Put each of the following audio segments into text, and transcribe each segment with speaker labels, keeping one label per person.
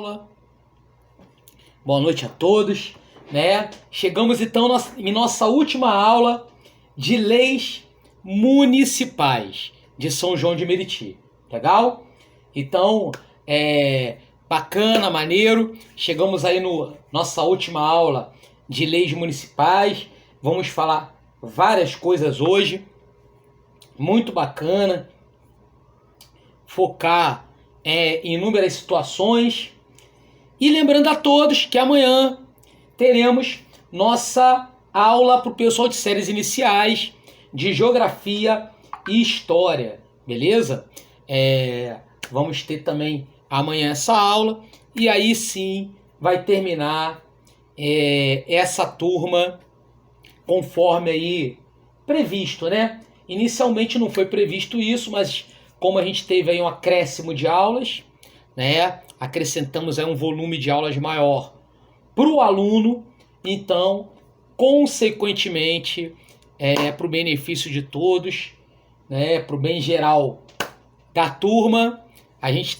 Speaker 1: Aula. Boa noite a todos, né? Chegamos então em nossa última aula de leis municipais de São João de Meriti. Legal? Então, bacana, maneiro. Chegamos aí no nossa última aula de leis municipais. Vamos falar várias coisas hoje. Muito bacana. Focar em inúmeras situações. E lembrando a todos que amanhã teremos nossa aula para o pessoal de séries iniciais de Geografia e História, beleza? Vamos ter também amanhã essa aula e aí sim vai terminar essa turma conforme aí previsto, né? Inicialmente não foi previsto isso, mas como a gente teve aí um acréscimo de aulas, né? Acrescentamos aí um volume de aulas maior para o aluno, então, consequentemente, para o benefício de todos, né? Para o bem geral da turma, a gente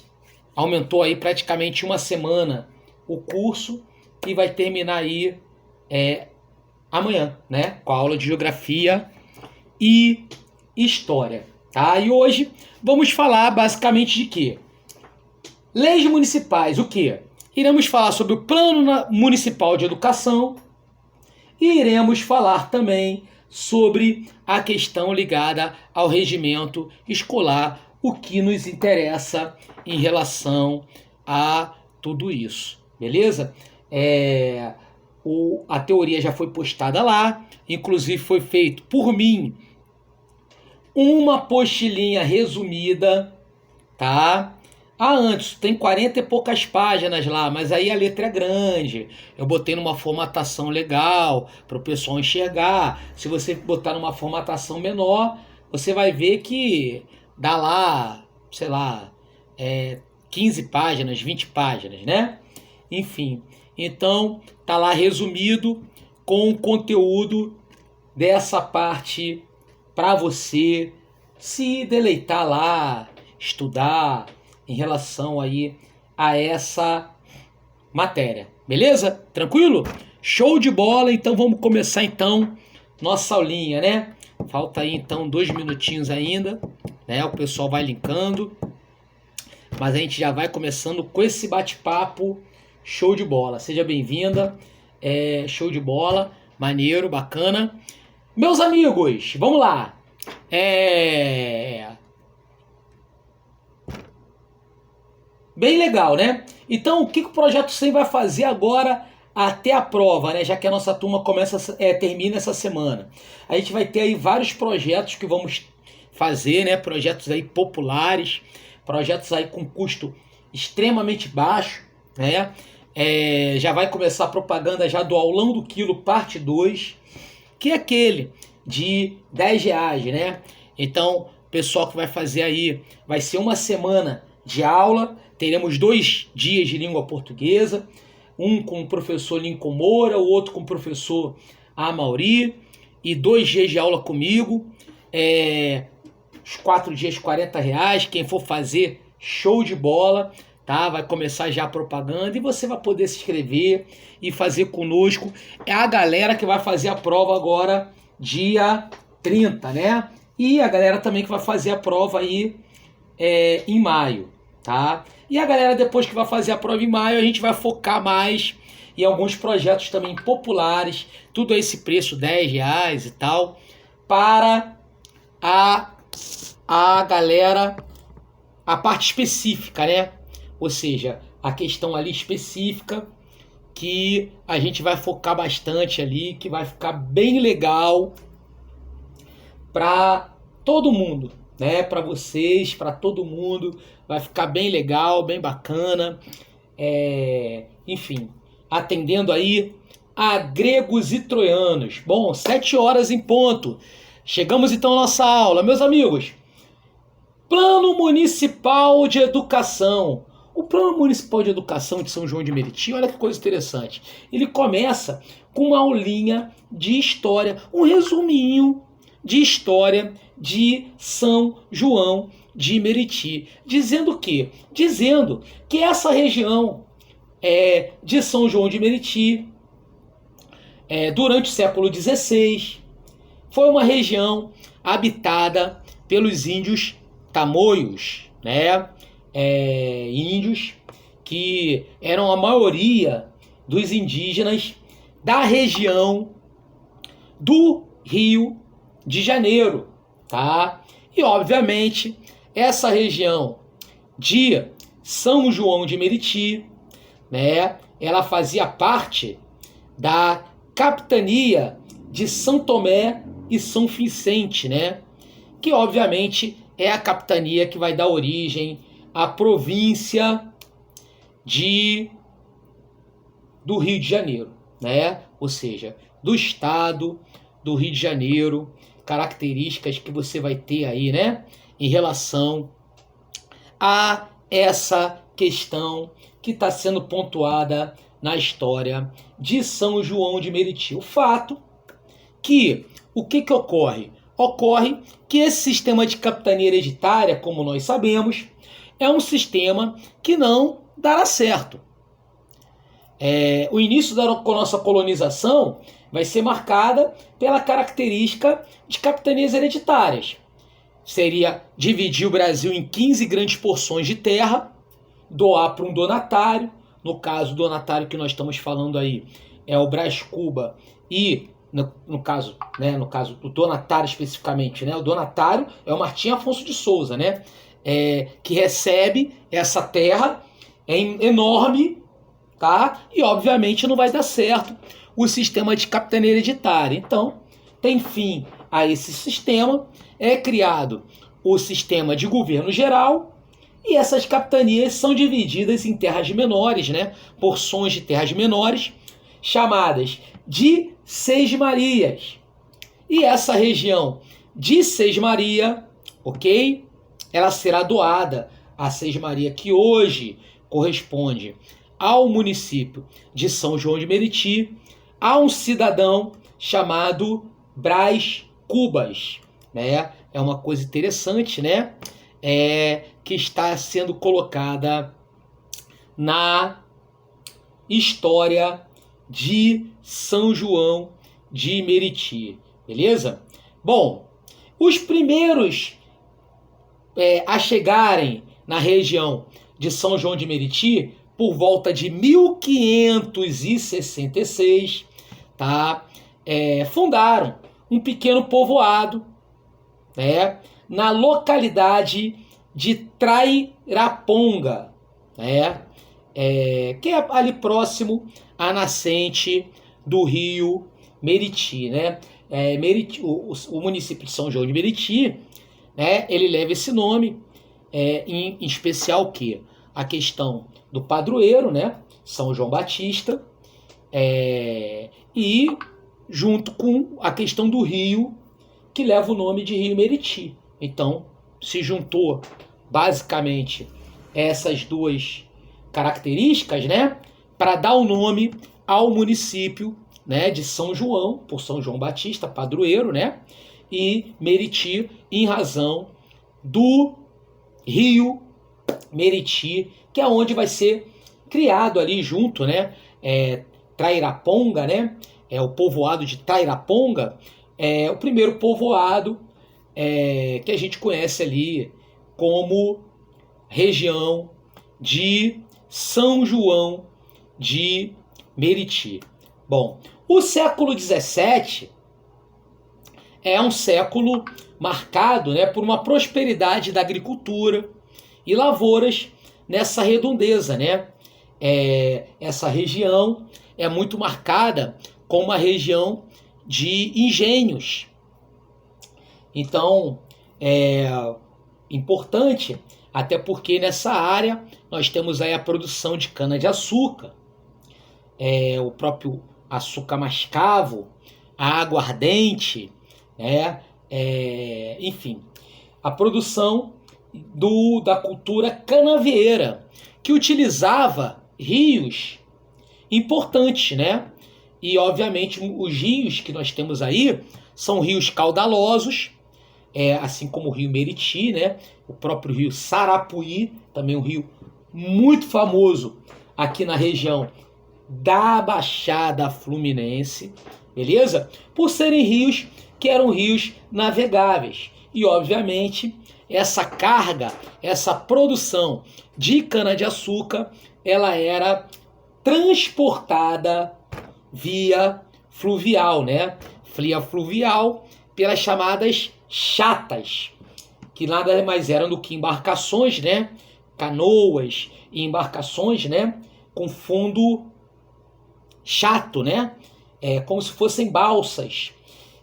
Speaker 1: aumentou aí praticamente uma semana o curso e vai terminar aí amanhã, né? Com a aula de Geografia e História, tá? E hoje vamos falar basicamente de quê? Leis municipais, o quê? Iremos falar sobre o Plano Municipal de Educação e iremos falar também sobre a questão ligada ao regimento escolar, o que nos interessa em relação a tudo isso, beleza? A teoria já foi postada lá, inclusive foi feito por mim uma apostilinha resumida, tá? Antes, tem 40 e poucas páginas lá, mas aí a letra é grande. Eu botei numa formatação legal para o pessoal enxergar. Se você botar numa formatação menor, você vai ver que dá lá, sei lá, 15 páginas, 20 páginas, né? Enfim, então tá lá resumido com o conteúdo dessa parte para você se deleitar lá, estudar em relação aí a essa matéria, beleza? Tranquilo? Show de bola, então vamos começar então nossa aulinha, né? Falta aí então 2 minutinhos ainda, né? O pessoal vai linkando, mas a gente já vai começando com esse bate-papo show de bola. Seja bem-vinda, show de bola, maneiro, bacana. Meus amigos, vamos lá. Bem legal, né? Então, o que o Projeto 100 vai fazer agora até a prova, né? Já que a nossa turma termina essa semana. A gente vai ter aí vários projetos que vamos fazer, né? Projetos aí populares, projetos aí com custo extremamente baixo, né? Já vai começar a propaganda já do Aulão do Quilo, parte 2, que é aquele de R$10, né? Então, o pessoal que vai fazer aí, vai ser uma semana de aula, teremos 2 dias de língua portuguesa, um com o professor Lincoln Moura, o outro com o professor Amauri, e 2 dias de aula comigo, os 4 dias R$40, quem for fazer, show de bola, tá? Vai começar já a propaganda e você vai poder se inscrever e fazer conosco. É a galera que vai fazer a prova agora, dia 30, né? E a galera também que vai fazer a prova aí em maio, tá? E a galera depois que vai fazer a prova em maio, a gente vai focar mais em alguns projetos também populares, tudo a esse preço, R$10 e tal, para a galera, a parte específica, né? Ou seja, a questão ali específica que a gente vai focar bastante ali, que vai ficar bem legal para todo mundo, né? Para vocês, para todo mundo, vai ficar bem legal, bem bacana. Enfim, atendendo aí a gregos e troianos. Bom, 7 horas em ponto. Chegamos então à nossa aula. Meus amigos, Plano Municipal de Educação. O Plano Municipal de Educação de São João de Meriti, olha que coisa interessante. Ele começa com uma aulinha de história, um resuminho de história de São João de Meriti. Dizendo o quê? Dizendo que essa região de São João de Meriti, durante o século XVI, foi uma região habitada pelos índios tamoios, né? Índios que eram a maioria dos indígenas da região do Rio de Janeiro, tá? E obviamente essa região de São João de Meriti, né? Ela fazia parte da capitania de São Tomé e São Vicente, né? Que obviamente é a capitania que vai dar origem à província do Rio de Janeiro, né? Ou seja, do estado do Rio de Janeiro, características que você vai ter aí, né? Em relação a essa questão que está sendo pontuada na história de São João de Meriti. O fato que, o que ocorre? Ocorre que esse sistema de capitania hereditária, como nós sabemos, é um sistema que não dará certo. O início da nossa colonização vai ser marcada pela característica de capitanias hereditárias. Seria dividir o Brasil em 15 grandes porções de terra, doar para um donatário. No caso, o donatário que nós estamos falando aí é o Brás Cuba e, no caso do donatário especificamente, né? O donatário é o Martim Afonso de Souza, né? Que recebe essa terra enorme, tá? E obviamente não vai dar certo o sistema de capitania hereditária. Então, tem fim a esse sistema, é criado o sistema de governo geral, e essas capitanias são divididas em terras menores, né? Porções de terras menores, chamadas de Seis-Marias. E essa região de Seis-Maria, ok? Ela será doada a Seis-Maria, que hoje corresponde ao município de São João de Meriti, a um cidadão chamado Brás Cubas, né? É uma coisa interessante, né? Que está sendo colocada na história de São João de Meriti, beleza? Bom, os primeiros a chegarem na região de São João de Meriti, por volta de 1566, tá? Fundaram um pequeno povoado, né? Na localidade de Trairaponga, né? Que é ali próximo à nascente do rio Meriti, né? O município de São João de Meriti, né? Ele leva esse nome, em especial que a questão do padroeiro, né? São João Batista, e junto com a questão do rio, que leva o nome de Rio Meriti. Então, se juntou basicamente essas duas características, né, para dar o nome ao município, né, de São João, por São João Batista, padroeiro, né, e Meriti, em razão do rio Meriti, que é onde vai ser criado ali junto, né, Trairaponga, né, o povoado de Trairaponga, o primeiro povoado que a gente conhece ali como região de São João de Meriti. Bom, o século XVII é um século marcado, né, por uma prosperidade da agricultura e lavouras nessa redondeza, né? Essa região é muito marcada como uma região de engenhos. Então, é importante, até porque nessa área nós temos aí a produção de cana-de-açúcar, o próprio açúcar mascavo, a aguardente, né? Enfim, a produção da cultura canavieira, que utilizava rios importantes, né? E, obviamente, os rios que nós temos aí são rios caudalosos, assim como o rio Meriti, né? O próprio rio Sarapuí, também um rio muito famoso aqui na região da Baixada Fluminense, beleza? Por serem rios que eram rios navegáveis. E, obviamente, essa carga, essa produção de cana-de-açúcar, ela era transportada via fluvial, né? Via fluvial pelas chamadas chatas, que nada mais eram do que embarcações, né? Canoas e embarcações, né? Com fundo chato, né? Como se fossem balsas,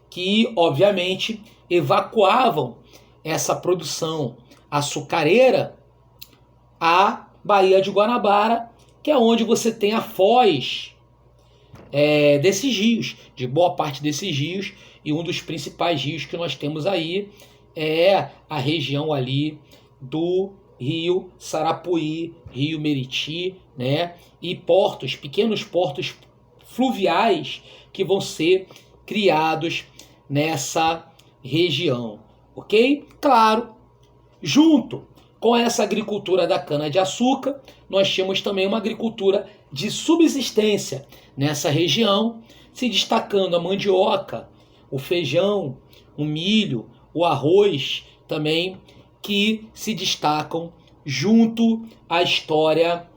Speaker 1: que, obviamente, evacuavam essa produção açucareira à Baía de Guanabara, que é onde você tem a foz desses rios, de boa parte desses rios, e um dos principais rios que nós temos aí é a região ali do Rio Sarapuí, Rio Meriti, né? E portos, pequenos portos fluviais que vão ser criados nessa região, ok? Claro, junto com essa agricultura da cana-de-açúcar, nós temos também uma agricultura de subsistência nessa região, se destacando a mandioca, o feijão, o milho, o arroz também, que se destacam junto à história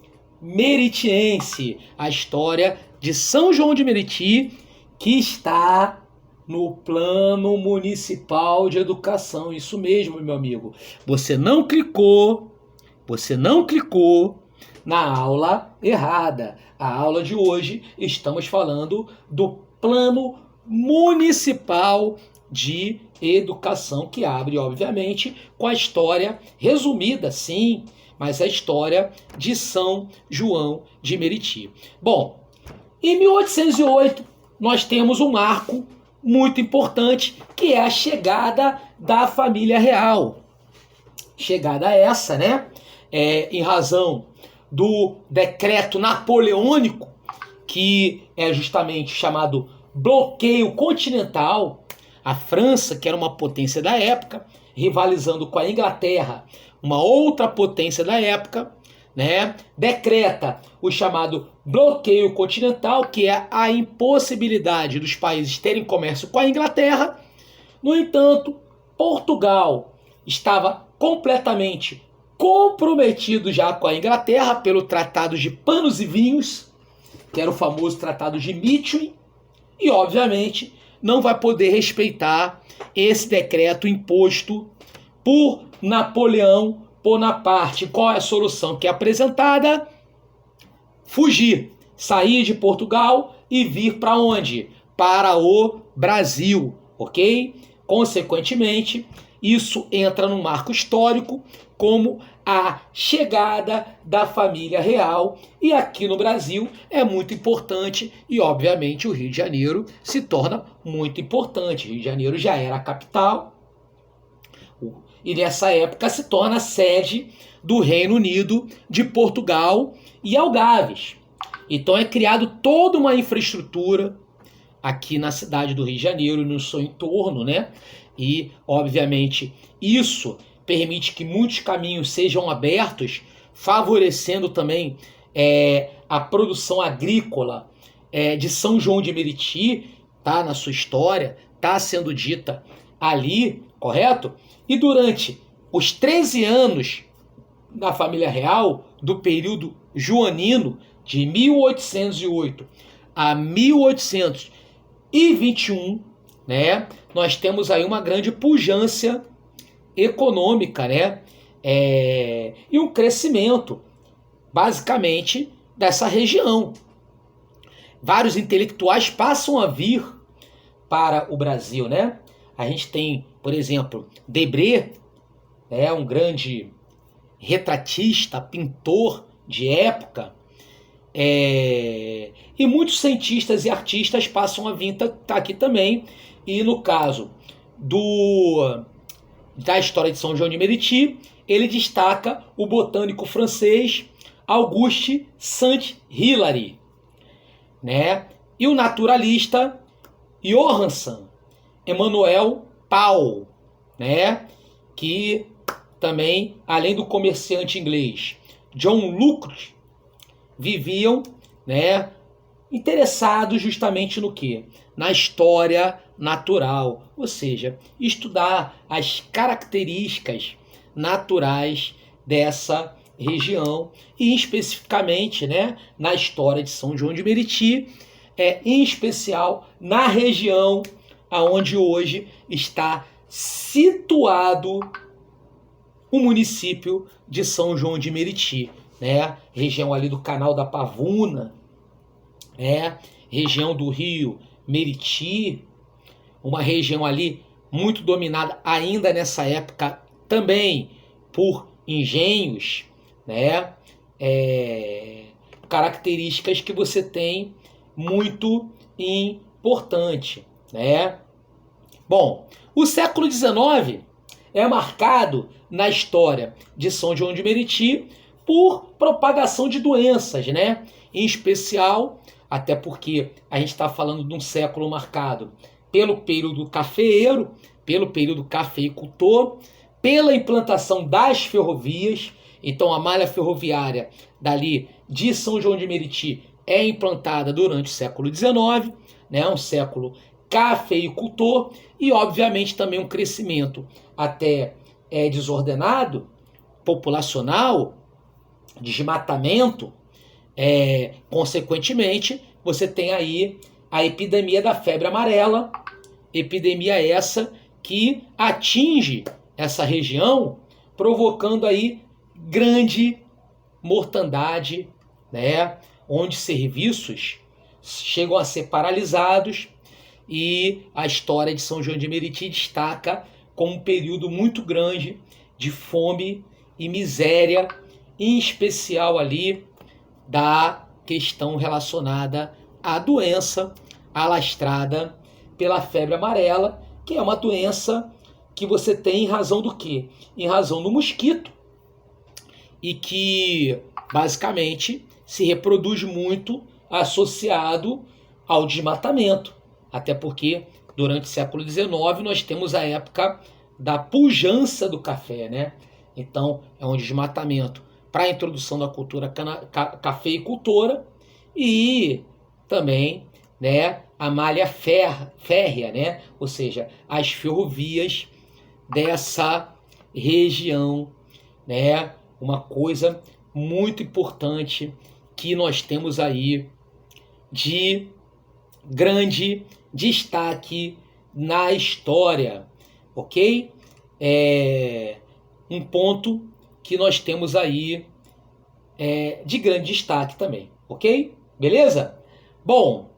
Speaker 1: meritiense, a história de São João de Meriti, que está no Plano Municipal de Educação. Isso mesmo, meu amigo. Você não clicou na aula errada. A aula de hoje estamos falando do Plano Municipal de Educação, que abre, obviamente, com a história resumida, sim, mas a história de São João de Meriti. Bom, em 1808, nós temos um marco muito importante, que é a chegada da família real. Chegada essa, né? Em razão do decreto napoleônico, que é justamente chamado bloqueio continental. A França, que era uma potência da época, rivalizando com a Inglaterra, uma outra potência da época, né, decreta o chamado bloqueio continental, que é a impossibilidade dos países terem comércio com a Inglaterra. No entanto, Portugal estava completamente comprometido já com a Inglaterra pelo Tratado de Panos e Vinhos, que era o famoso Tratado de Methuen, e obviamente não vai poder respeitar esse decreto imposto por Napoleão Bonaparte. Qual é a solução que é apresentada? Fugir, sair de Portugal e vir para onde? Para o Brasil, ok? Consequentemente, isso entra no marco histórico como a chegada da família real, e aqui no Brasil é muito importante, e obviamente o Rio de Janeiro se torna muito importante. O Rio de Janeiro já era a capital, e nessa época se torna a sede do Reino Unido de Portugal e Algarves. Então é criado toda uma infraestrutura aqui na cidade do Rio de Janeiro e no seu entorno, né? E, obviamente, isso permite que muitos caminhos sejam abertos, favorecendo também a produção agrícola de São João de Meriti, tá? Na sua história, tá sendo dita ali, correto? E durante os 13 anos da família real, do período joanino, de 1808 a 1821, né, nós temos aí uma grande pujança econômica, né, e um crescimento, basicamente, dessa região. Vários intelectuais passam a vir para o Brasil, né? A gente tem, por exemplo, Debré, um grande retratista, pintor de época, e muitos cientistas e artistas passam a vir tá aqui também. E no caso da história de São João de Meriti, ele destaca o botânico francês Auguste Saint-Hilaire, né? E o naturalista Johannes Emmanuel Paul, né? Que também, além do comerciante inglês John Locke, viviam, né, interessados justamente no quê? Na história natural, ou seja, estudar as características naturais dessa região e especificamente, né, na história de São João de Meriti, em especial na região aonde hoje está situado o município de São João de Meriti, né? Região ali do Canal da Pavuna, né? Região do Rio Meriti, uma região ali muito dominada ainda nessa época também por engenhos, né? Características que você tem muito importante, né? Bom, o século XIX é marcado na história de São João de Meriti por propagação de doenças, né? Em especial, até porque a gente está falando de um século marcado pelo período cafeeiro, pelo período cafeicultor, pela implantação das ferrovias. Então a malha ferroviária dali de São João de Meriti é implantada durante o século XIX, né? Um século cafeicultor e obviamente também um crescimento até desordenado, populacional, desmatamento. Consequentemente, você tem aí a epidemia da febre amarela, epidemia essa que atinge essa região, provocando aí grande mortandade, né? Onde serviços chegam a ser paralisados e a história de São João de Meriti destaca como um período muito grande de fome e miséria, em especial ali da questão relacionada à doença alastrada pela febre amarela, que é uma doença que você tem em razão do quê? Em razão do mosquito, e que basicamente se reproduz muito associado ao desmatamento. Até porque durante o século XIX nós temos a época da pujança do café, né? Então é um desmatamento para a introdução da cultura cafeicultora e também, né, a malha férrea, né? Ou seja, as ferrovias dessa região, né? Uma coisa muito importante que nós temos aí de grande destaque na história, ok? Um ponto que nós temos aí de grande destaque também, ok? Beleza? Bom,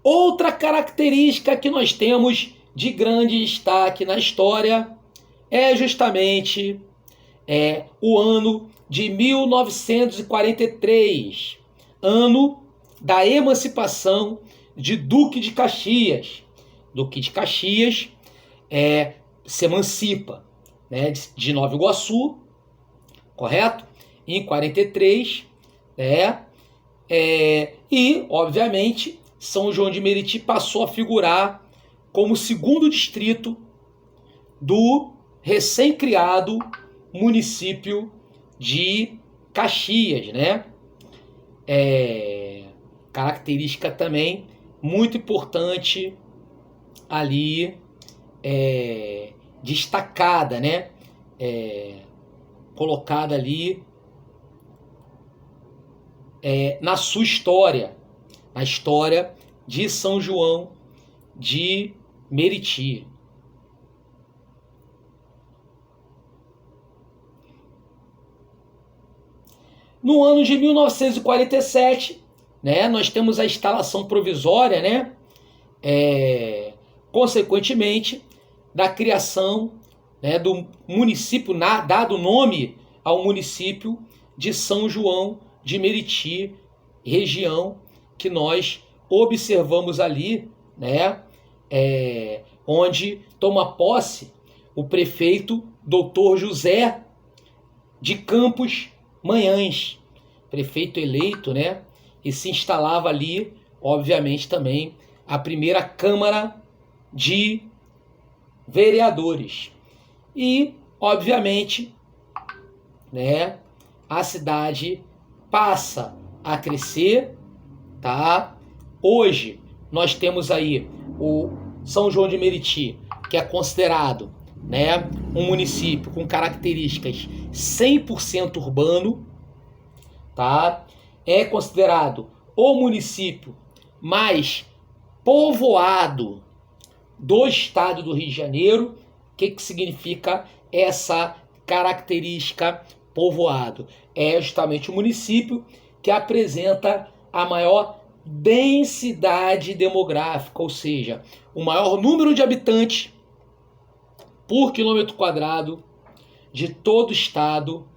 Speaker 1: outra característica que nós temos de grande destaque na história é justamente o ano de 1943, ano da emancipação de Duque de Caxias. Duque de Caxias se emancipa, né, de Nova Iguaçu, correto? Em 43, e, obviamente, São João de Meriti passou a figurar como segundo distrito do recém-criado município de Caxias, né? Característica também muito importante ali, destacada, né? Colocada ali na sua história, na história de São João de Meriti. No ano de 1947, né, nós temos a instalação provisória, né, consequentemente, da criação, né, do município, dado nome ao município de São João de Meriti, região que nós observamos ali, né, onde toma posse o prefeito Dr. José de Campos Manhães, prefeito eleito, né? E se instalava ali, obviamente, também a primeira Câmara de Vereadores. E, obviamente, né, a cidade passa a crescer, tá? Hoje nós temos aí o São João de Meriti, que é considerado, né, um município com características 100% urbano, tá? É considerado o município mais povoado do estado do Rio de Janeiro. O que significa essa característica povoado? É justamente o município que apresenta a maior densidade demográfica, ou seja, o maior número de habitantes por quilômetro quadrado de todo o estado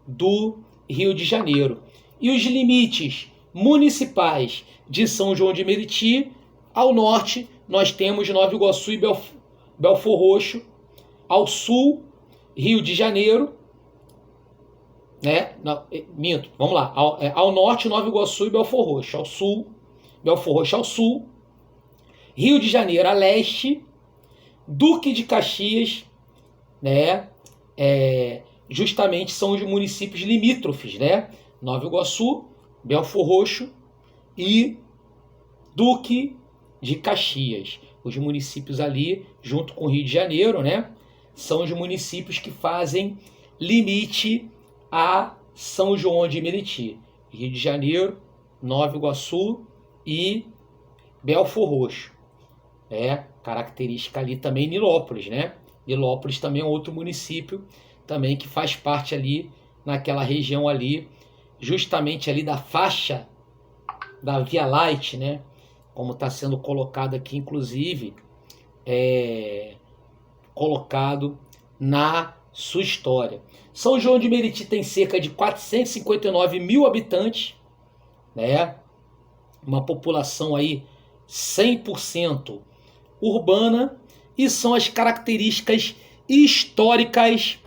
Speaker 1: do Rio de Janeiro. E os limites municipais de São João de Meriti, ao norte nós temos Nova Iguaçu e Belfor Roxo, ao sul Rio de Janeiro, né? Não, minto, vamos lá, ao norte Nova Iguaçu e Belfor Roxo, ao sul Belfor Roxo ao sul, Rio de Janeiro a leste, Duque de Caxias, né? Justamente são os municípios limítrofes, né? Nova Iguaçu, Belfor Roxo e Duque de Caxias. Os municípios ali, junto com o Rio de Janeiro, né? São os municípios que fazem limite a São João de Meriti. Rio de Janeiro, Nova Iguaçu e Belfor Roxo. Característica ali também Nilópolis, né? Nilópolis também é outro município também que faz parte ali naquela região ali, justamente ali da faixa da Via Light, né? Como está sendo colocado aqui, inclusive, colocado na sua história. São João de Meriti tem cerca de 459 mil habitantes, né? Uma população aí 100% urbana, e são as características históricas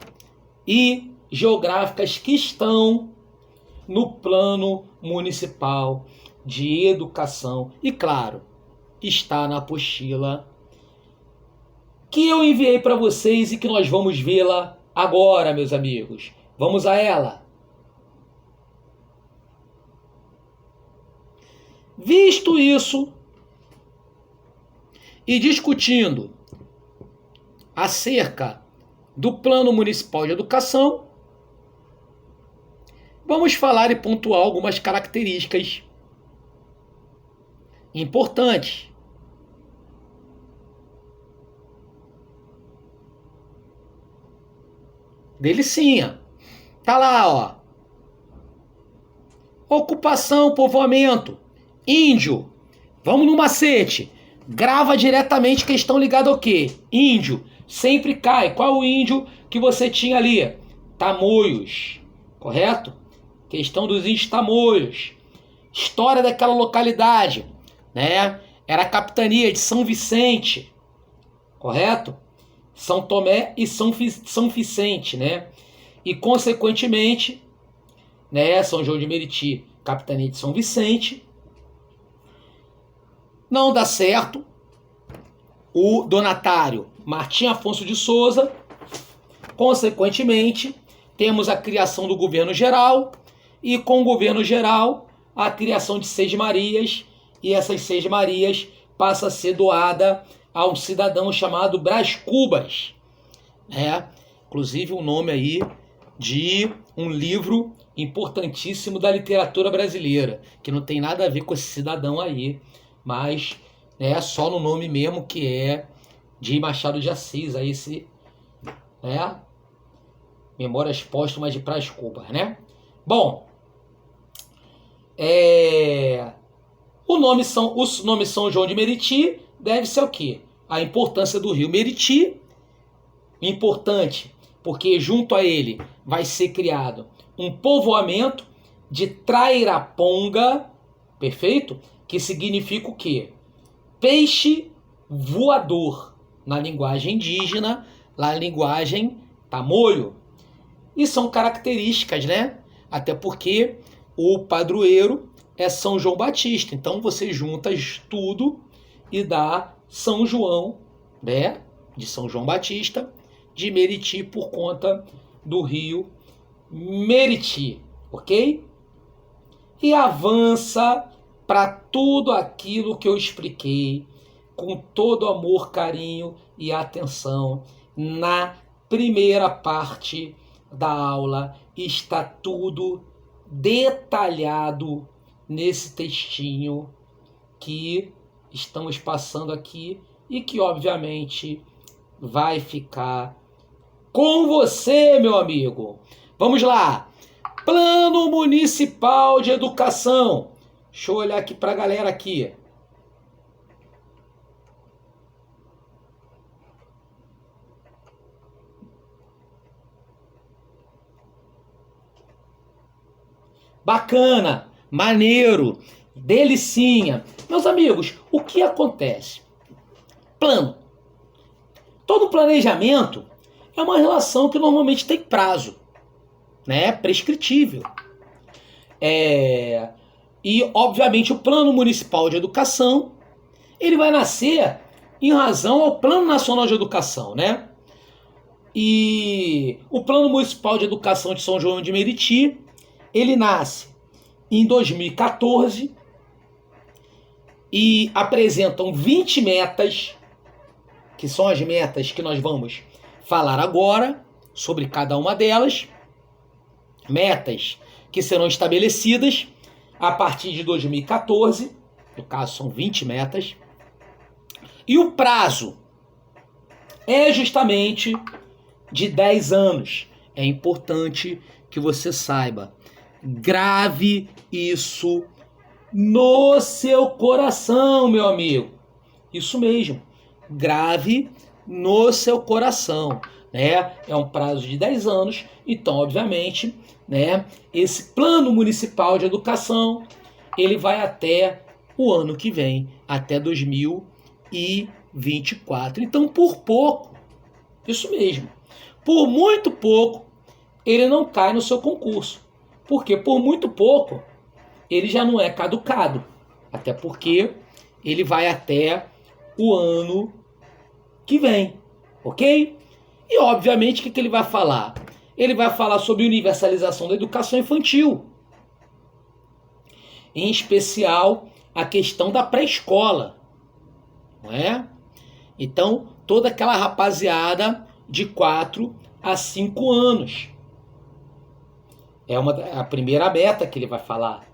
Speaker 1: e geográficas que estão no plano municipal de educação. E claro, está na apostila que eu enviei para vocês e que nós vamos vê-la agora, meus amigos. Vamos a ela. Visto isso, e discutindo acerca do Plano Municipal de Educação, vamos falar e pontuar algumas características importantes. Delicinha. Tá lá, ó. Ocupação, povoamento. Índio. Vamos no macete. Grava diretamente questão ligada ao quê? Índio. Sempre cai. Qual o índio que você tinha ali? Tamoios. Correto? Questão dos índios tamoios. História daquela localidade, né? Era a capitania de São Vicente. Correto? São Tomé e São Vicente, né? E, consequentemente, né, São João de Meriti, capitania de São Vicente. Não dá certo. O donatário Martim Afonso de Souza. Consequentemente, temos a criação do governo geral e, com o governo geral, a criação de Seis Marias, e essas Seis Marias passa a ser doada a um cidadão chamado Brás Cubas, né? Inclusive um nome aí de um livro importantíssimo da literatura brasileira, que não tem nada a ver com esse cidadão aí, mas é só no nome mesmo, que é de Machado de Assis, aí esse, né? Memórias Póstumas de Brás Cubas, né? Bom, o nome São João de Meriti deve-se ao quê? A importância do rio Meriti, importante porque junto a ele vai ser criado um povoamento de Trairaponga, perfeito? Que significa o quê? Peixe voador, na linguagem indígena, na linguagem tamoio. E são características, né? Até porque o padroeiro é São João Batista. Então você junta tudo e dá São João, né? De São João Batista, de Meriti, por conta do rio Meriti, ok? e avança para tudo aquilo que eu expliquei com todo amor, carinho e atenção na primeira parte da aula. Está tudo detalhado nesse textinho que estamos passando aqui e que obviamente vai ficar com você, meu amigo. Vamos lá. Plano Municipal de Educação. Deixa eu olhar aqui para a galera aqui. Bacana, maneiro, delicinha. Meus amigos, o que acontece? Plano. Todo planejamento é uma relação que normalmente tem prazo, né? Prescritível. E, obviamente, o Plano Municipal de Educação, ele vai nascer em razão ao Plano Nacional de Educação, né? E o Plano Municipal de Educação de São João de Meriti, ele nasce em 2014 e apresentam 20 metas, que são as metas que nós vamos falar agora, sobre cada uma delas. Metas que serão estabelecidas a partir de 2014, no caso são 20 metas, e o prazo é justamente de 10 anos. É importante que você saiba. Grave isso no seu coração, meu amigo. Isso mesmo. Grave no seu coração, né? É um prazo de 10 anos, então, obviamente, né, esse Plano Municipal de Educação, ele vai até o ano que vem, até 2024. Então, por pouco, isso mesmo, por muito pouco, ele não cai no seu concurso. Porque por muito pouco, ele já não é caducado. Até porque ele vai até o ano que vem, ok? E, obviamente, o que ele vai falar? Ele vai falar sobre universalização da educação infantil. Em especial, a questão da pré-escola, não é? Então, toda aquela rapaziada de 4 a 5 anos. É a primeira meta que ele vai falar.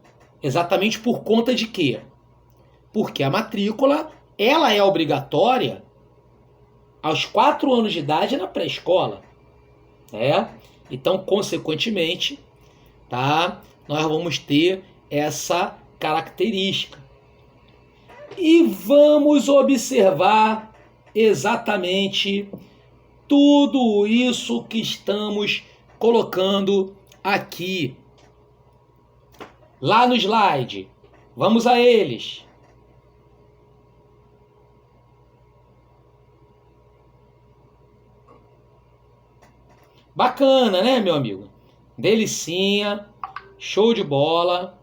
Speaker 1: Exatamente por conta de quê? Porque a matrícula, ela é obrigatória aos 4 anos de idade na pré-escola. Então, consequentemente, tá? Nós vamos ter essa característica. E vamos observar exatamente tudo isso que estamos colocando aqui. Lá no slide. Vamos a eles. Bacana, né, meu amigo? Delicinha. Show de bola.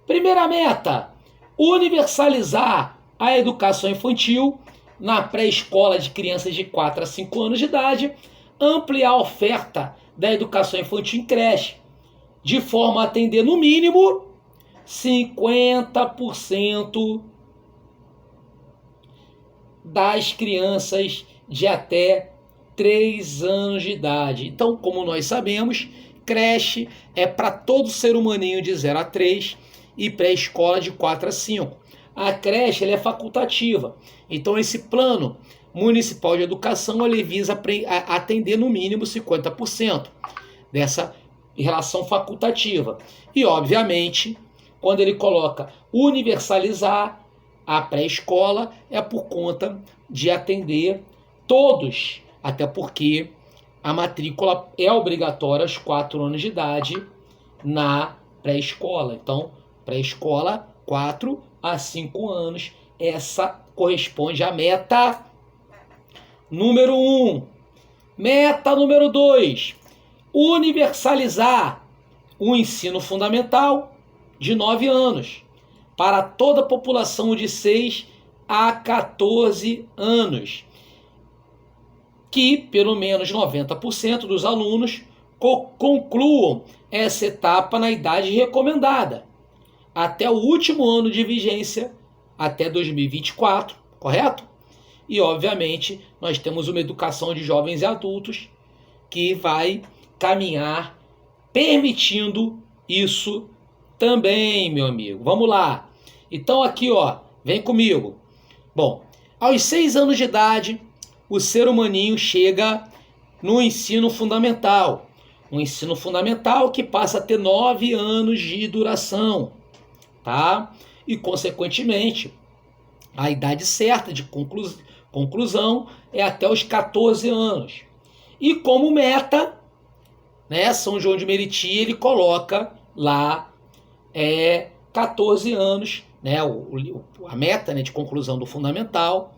Speaker 1: Primeira meta: universalizar a educação infantil na pré-escola de crianças de 4 a 5 anos de idade, ampliar a oferta da educação infantil em creche, de forma a atender no mínimo 50% das crianças de até 3 anos de idade. Então, como nós sabemos, creche é para todo ser humaninho de 0 a 3 e pré-escola de 4 a 5. A creche ela é facultativa. Então, esse Plano Municipal de Educação ele visa atender no mínimo 50% dessa relação facultativa. E, obviamente, quando ele coloca universalizar a pré-escola, é por conta de atender todos, até porque a matrícula é obrigatória aos 4 anos de idade na pré-escola. Então, pré-escola, 4 a 5 anos, essa corresponde à meta número 1. Meta número 2, universalizar o ensino fundamental de 9 anos para toda a população de 6 a 14 anos. que pelo menos 90% dos alunos concluam essa etapa na idade recomendada, até o último ano de vigência, até 2024, correto? E, obviamente, nós temos uma educação de jovens e adultos que vai caminhar permitindo isso também, meu amigo. Vamos lá. Então, aqui, ó, vem comigo. Bom, aos 6 anos de idade, o ser humaninho chega no ensino fundamental. Um ensino fundamental que passa a ter 9 anos de duração, tá? E, consequentemente, a idade certa de conclusão é até os 14 anos. E como meta, né, São João de Meriti, ele coloca lá 14 anos, né, a meta, né, de conclusão do fundamental,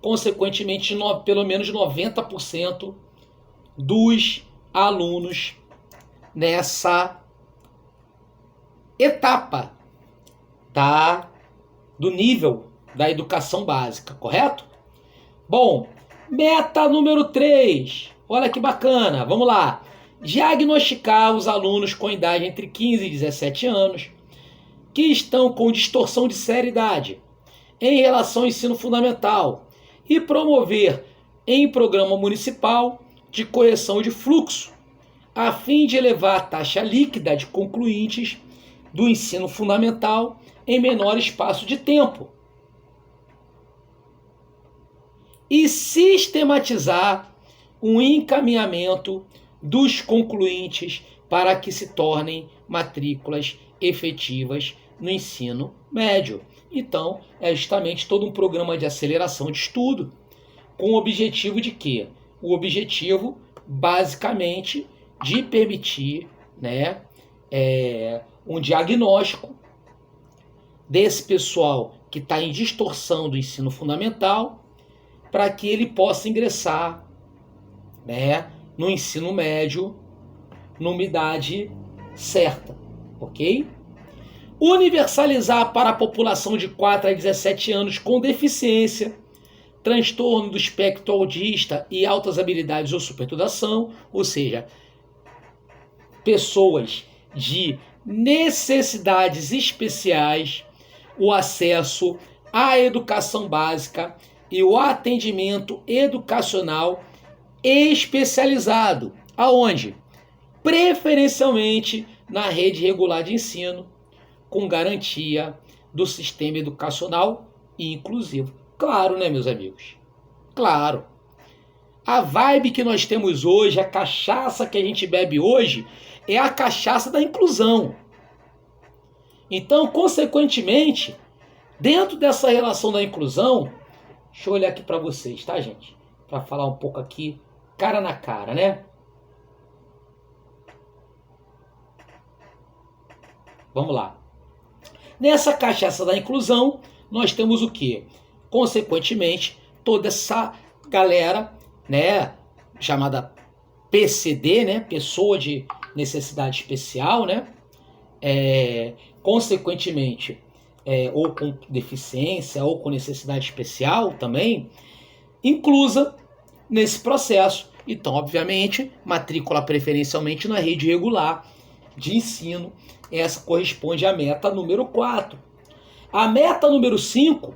Speaker 1: consequentemente, pelo menos 90% dos alunos nessa etapa do nível da educação básica, correto? Bom, meta número 3. Olha que bacana, vamos lá. Diagnosticar os alunos com idade entre 15 e 17 anos que estão com distorção de seriedade em relação ao ensino fundamental e promover em programa municipal de correção de fluxo, a fim de elevar a taxa líquida de concluintes do ensino fundamental em menor espaço de tempo e sistematizar o encaminhamento dos concluintes para que se tornem matrículas efetivas no ensino médio. Então, é justamente todo um programa de aceleração de estudo com o objetivo de quê? O objetivo, basicamente, de permitir, né, um diagnóstico desse pessoal que está em distorção do ensino fundamental para que ele possa ingressar, né, no ensino médio numa idade certa, ok? Universalizar para a população de 4 a 17 anos com deficiência, transtorno do espectro autista e altas habilidades ou superdotação, ou seja, pessoas de necessidades especiais, o acesso à educação básica e o atendimento educacional especializado. Aonde? Preferencialmente na rede regular de ensino, com garantia do sistema educacional inclusivo. Claro, né, meus amigos? Claro. A vibe que nós temos hoje, a cachaça que a gente bebe hoje, é a cachaça da inclusão. Então, consequentemente, dentro dessa relação da inclusão, deixa eu olhar aqui para vocês, tá, gente? Para falar um pouco aqui, cara na cara, né? Vamos lá. Nessa cachaça da inclusão, nós temos o quê? Consequentemente, toda essa galera, né, chamada PCD, né, pessoa de necessidade especial, né, consequentemente, ou com deficiência, ou com necessidade especial também, inclusa nesse processo. Então, obviamente, matrícula preferencialmente na rede regular de ensino. Essa corresponde à meta número 4. A meta número 5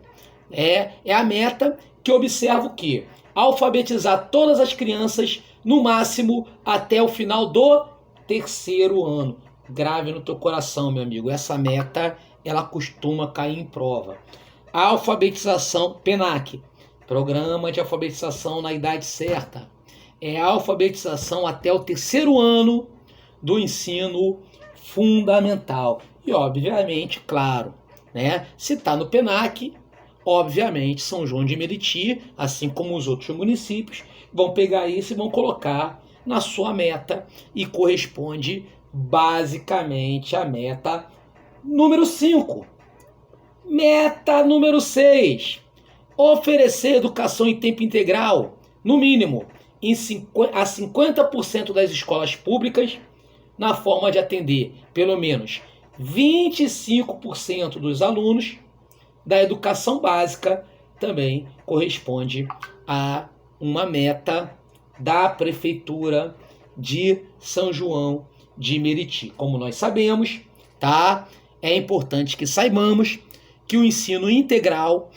Speaker 1: é a meta que observa o quê? Alfabetizar todas as crianças, no máximo, até o final do 3º ano. Grave no teu coração, meu amigo. Essa meta, ela costuma cair em prova. A alfabetização, PENAC, Programa de Alfabetização na Idade Certa. É a alfabetização até o 3º ano do ensino fundamental. E, obviamente, claro, né, se está no PENAC, obviamente, São João de Meriti, assim como os outros municípios, vão pegar isso e vão colocar na sua meta e corresponde basicamente à meta número 5. Meta número 6. Oferecer educação em tempo integral, no mínimo, a 50% das escolas públicas, na forma de atender pelo menos 25% dos alunos da educação básica, também corresponde a uma meta da Prefeitura de São João de Meriti. Como nós sabemos, tá? É importante que saibamos que o ensino integral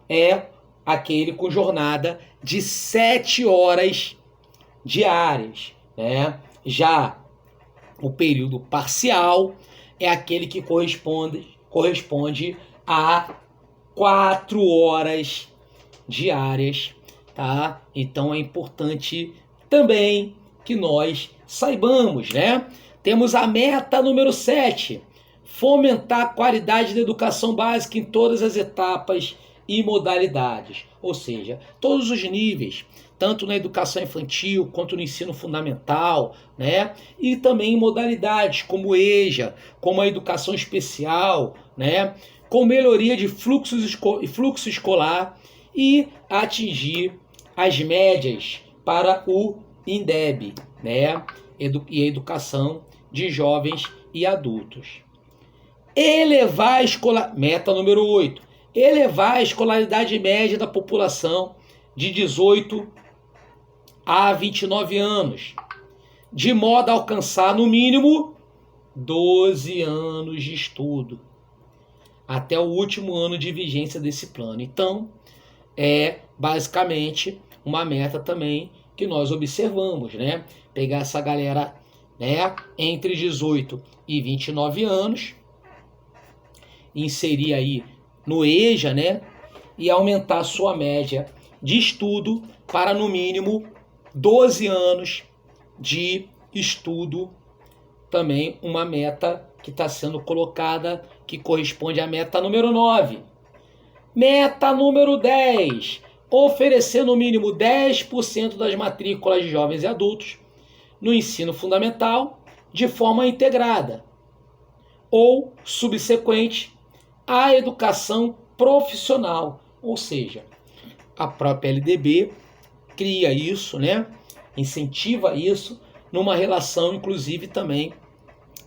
Speaker 1: é aquele com jornada de 7 horas diárias, né? Já o período parcial é aquele que corresponde a 4 horas diárias, tá? Então é importante também que nós saibamos, né? Temos a meta número 7, fomentar a qualidade da educação básica em todas as etapas e modalidades, ou seja, todos os níveis, tanto na educação infantil quanto no ensino fundamental, né? E também em modalidades como EJA, como a educação especial, né? Com melhoria de fluxo escolar e atingir as médias para o INDEB, né? E a educação de jovens e adultos. Meta número 8, elevar a escolaridade média da população de 18 a 29 anos, de modo a alcançar no mínimo 12 anos de estudo, até o último ano de vigência desse plano. Então, é basicamente uma meta também que nós observamos, né? Pegar essa galera, né, entre 18 e 29 anos, inserir aí no EJA, né, e aumentar a sua média de estudo para no mínimo 12 anos de estudo. Também uma meta que está sendo colocada, que corresponde à meta número 9. Meta número 10, oferecer no mínimo 10% das matrículas de jovens e adultos no ensino fundamental de forma integrada ou subsequente à educação profissional, ou seja, a própria LDB cria isso, né? Incentiva isso numa relação, inclusive, também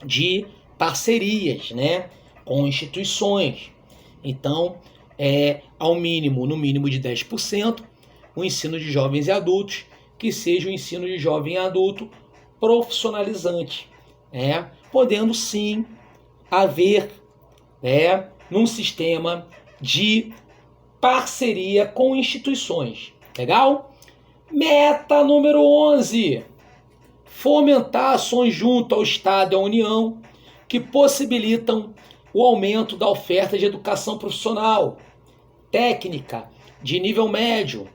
Speaker 1: de parcerias, né? Com instituições. Então, no mínimo de 10%, o ensino de jovens e adultos, que seja o ensino de jovem e adulto profissionalizante, né? Podendo sim haver, né, num sistema de parceria com instituições. Legal? Meta número 11. Fomentar ações junto ao Estado e à União que possibilitam o aumento da oferta de educação profissional, técnica, de nível médio,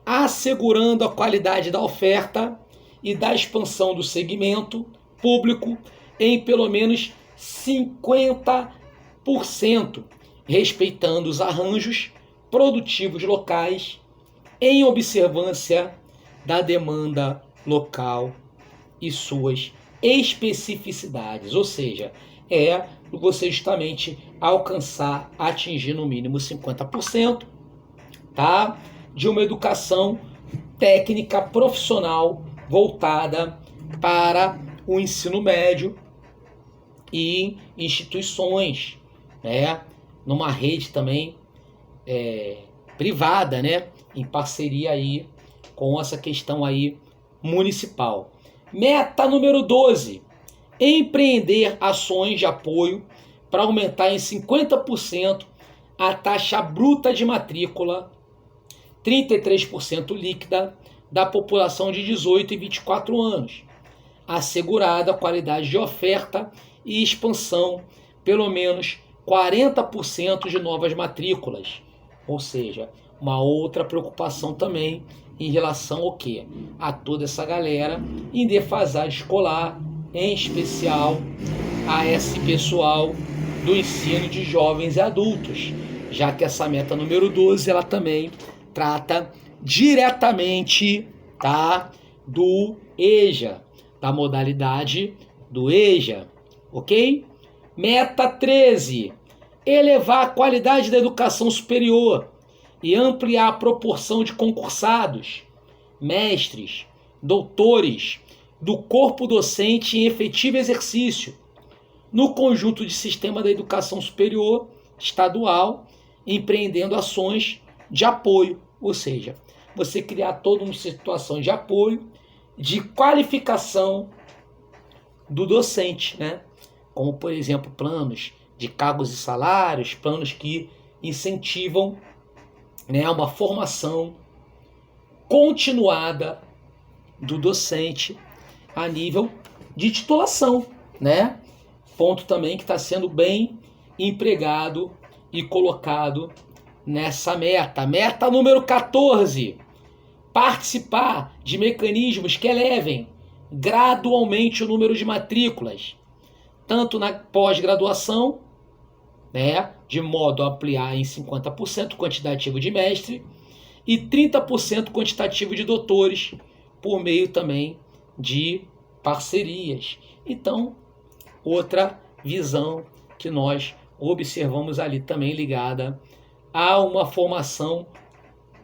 Speaker 1: assegurando a qualidade da oferta e da expansão do segmento público em pelo menos 50%, respeitando os arranjos produtivos locais em observância da demanda local e suas especificidades, ou seja, você justamente atingir no mínimo 50%, tá? De uma educação técnica profissional voltada para o ensino médio e instituições, né? Numa rede também privada, né? Em parceria aí com essa questão aí municipal. Meta número 12. Empreender ações de apoio para aumentar em 50% a taxa bruta de matrícula, 33% líquida, da população de 18 e 24 anos, assegurada a qualidade de oferta e expansão, pelo menos 40% de novas matrículas. Ou seja, uma outra preocupação também em relação ao quê? A toda essa galera em defasagem escolar, em especial a esse pessoal do ensino de jovens e adultos, já que essa meta número 12, ela também trata diretamente, tá, do EJA, da modalidade do EJA, ok? Meta 13, elevar a qualidade da educação superior e ampliar a proporção de concursados, mestres, doutores, do corpo docente em efetivo exercício, no conjunto de sistema da educação superior estadual, empreendendo ações de apoio, ou seja, você criar toda uma situação de apoio de qualificação do docente, né? Como, por exemplo, planos de cargos e salários, planos que incentivam, né, uma formação continuada do docente a nível de titulação, né? Ponto também que está sendo bem empregado e colocado nessa meta. Meta número 14. Participar de mecanismos que elevem gradualmente o número de matrículas, tanto na pós-graduação, né, de modo a ampliar em 50% o quantitativo de mestre e 30% quantitativo de doutores, por meio também de parcerias. Então, outra visão que nós observamos ali também ligada a uma formação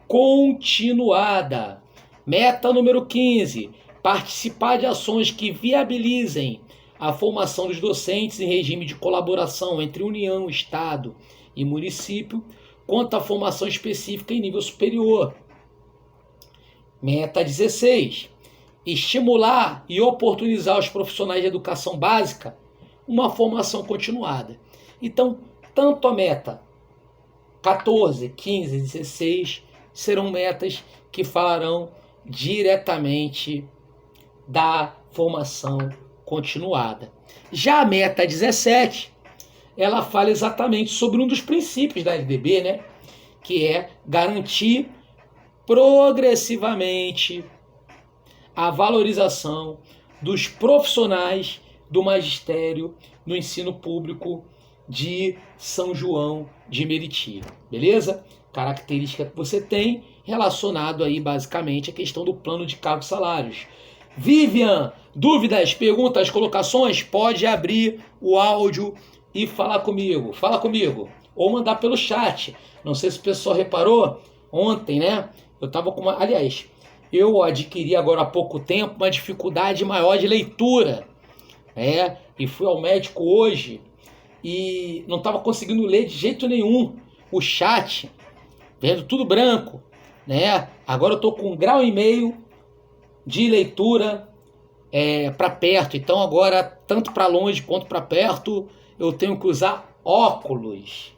Speaker 1: continuada. Meta número 15. Participar de ações que viabilizem a formação dos docentes em regime de colaboração entre União, Estado e município, quanto à formação específica em nível superior. Meta 16. Estimular e oportunizar os profissionais de educação básica uma formação continuada. Então, tanto a meta 14, 15, 16 serão metas que falarão diretamente da formação continuada. Já a meta 17, ela fala exatamente sobre um dos princípios da LDB, né? Que é garantir progressivamente a valorização dos profissionais do magistério no ensino público de São João de Meriti, beleza? Característica que você tem relacionado aí basicamente a questão do plano de cargos e salários. Vivian, dúvidas, perguntas, colocações? Pode abrir o áudio e falar comigo. Fala comigo. Ou mandar pelo chat. Não sei se o pessoal reparou, ontem, né? Eu estava com uma... Aliás, eu adquiri agora há pouco tempo uma dificuldade maior de leitura, né? E fui ao médico hoje e não estava conseguindo ler de jeito nenhum o chat, vendo tudo branco, né? Agora eu estou com 1,5 grau de leitura para perto, então agora tanto para longe quanto para perto eu tenho que usar óculos.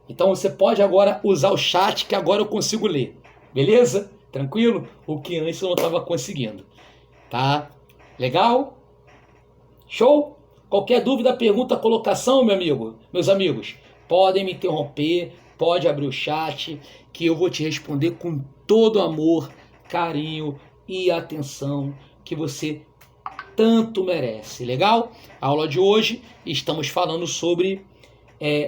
Speaker 1: Então você pode agora usar o chat que agora eu consigo ler, beleza? Tranquilo? O que antes eu não estava conseguindo, tá? Legal? Show? Qualquer dúvida, pergunta, colocação, meus amigos, podem me interromper, pode abrir o chat, que eu vou te responder com todo amor, carinho e atenção que você tanto merece. Legal? A aula de hoje estamos falando sobre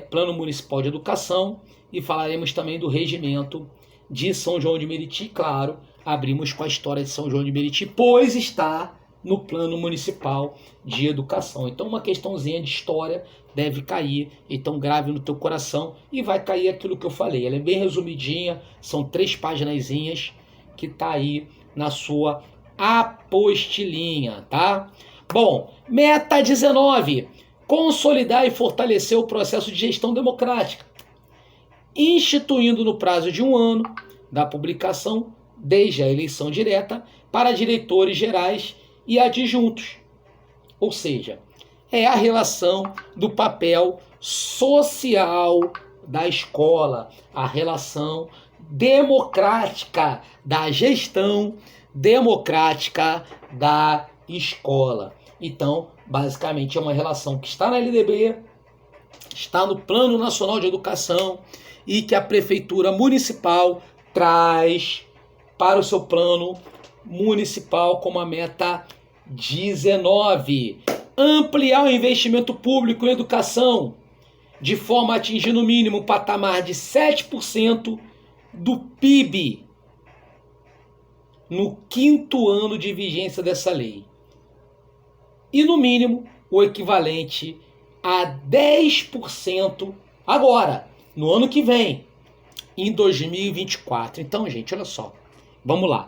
Speaker 1: Plano Municipal de Educação e falaremos também do regimento de São João de Meriti. Claro, abrimos com a história de São João de Meriti, pois está no Plano Municipal de Educação. Então uma questãozinha de história deve cair, então grave no teu coração e vai cair aquilo que eu falei. Ela é bem resumidinha, são 3 paginazinhas que tá aí na sua apostilinha, tá? Bom, meta 19, consolidar e fortalecer o processo de gestão democrática, instituindo no prazo de 1 ano da publicação, desde a eleição direta, para diretores gerais e adjuntos. Ou seja, é a relação do papel social da escola, a relação democrática da gestão democrática da escola. Então, basicamente, é uma relação que está na LDB, está no Plano Nacional de Educação e que a Prefeitura Municipal traz para o seu plano municipal como a meta 19. Ampliar o investimento público em educação de forma a atingir no mínimo um patamar de 7% do PIB no 5º ano de vigência dessa lei. E no mínimo o equivalente a 10% agora, no ano que vem, em 2024. Então, gente, olha só. Vamos lá.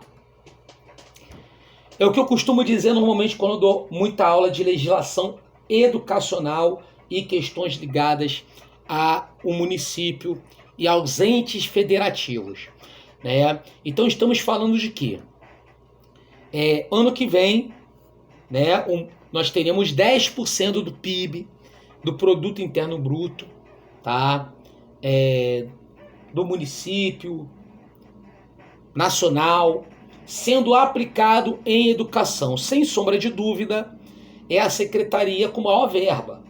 Speaker 1: É o que eu costumo dizer normalmente quando eu dou muita aula de legislação educacional e questões ligadas ao município e aos entes federativos, né? Então estamos falando de quê? ano que vem, né, nós teremos 10% do PIB, do Produto Interno Bruto, tá? Do município nacional, sendo aplicado em educação. Sem sombra de dúvida, é a secretaria com maior verba.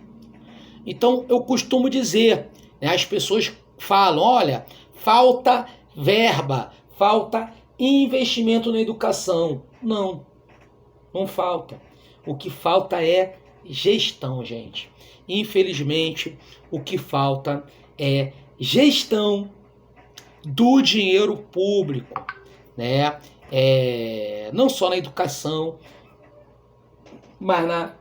Speaker 1: Então, eu costumo dizer, né, as pessoas falam, olha, falta verba, falta investimento na educação. Não, não falta. O que falta é gestão, gente. Infelizmente, o que falta é gestão do dinheiro público, né? Não só na educação, mas na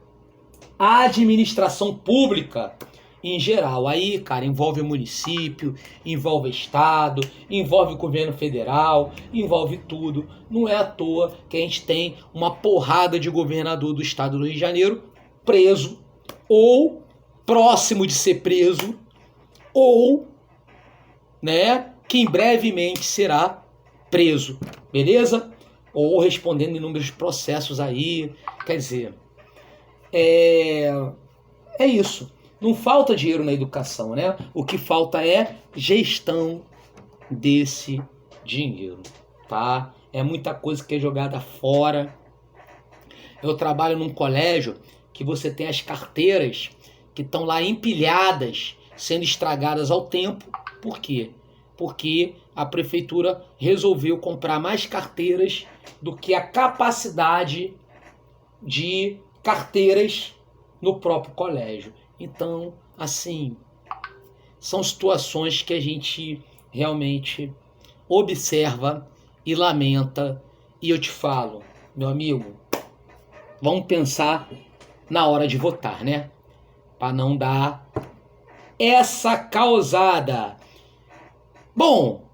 Speaker 1: administração pública em geral. Aí, cara, envolve o município, envolve o estado, envolve o governo federal, envolve tudo. Não é à toa que a gente tem uma porrada de governador do estado do Rio de Janeiro preso, ou próximo de ser preso, ou, né, que brevemente será preso, beleza? Ou respondendo inúmeros processos aí. Quer dizer, é isso. Não falta dinheiro na educação, né? O que falta é gestão desse dinheiro, tá? É muita coisa que é jogada fora. Eu trabalho num colégio que você tem as carteiras que estão lá empilhadas, sendo estragadas ao tempo. Por quê? Porque a prefeitura resolveu comprar mais carteiras do que a capacidade de carteiras no próprio colégio. Então, assim, são situações que a gente realmente observa e lamenta. E eu te falo, meu amigo, vamos pensar na hora de votar, né? Para não dar essa causada. Bom,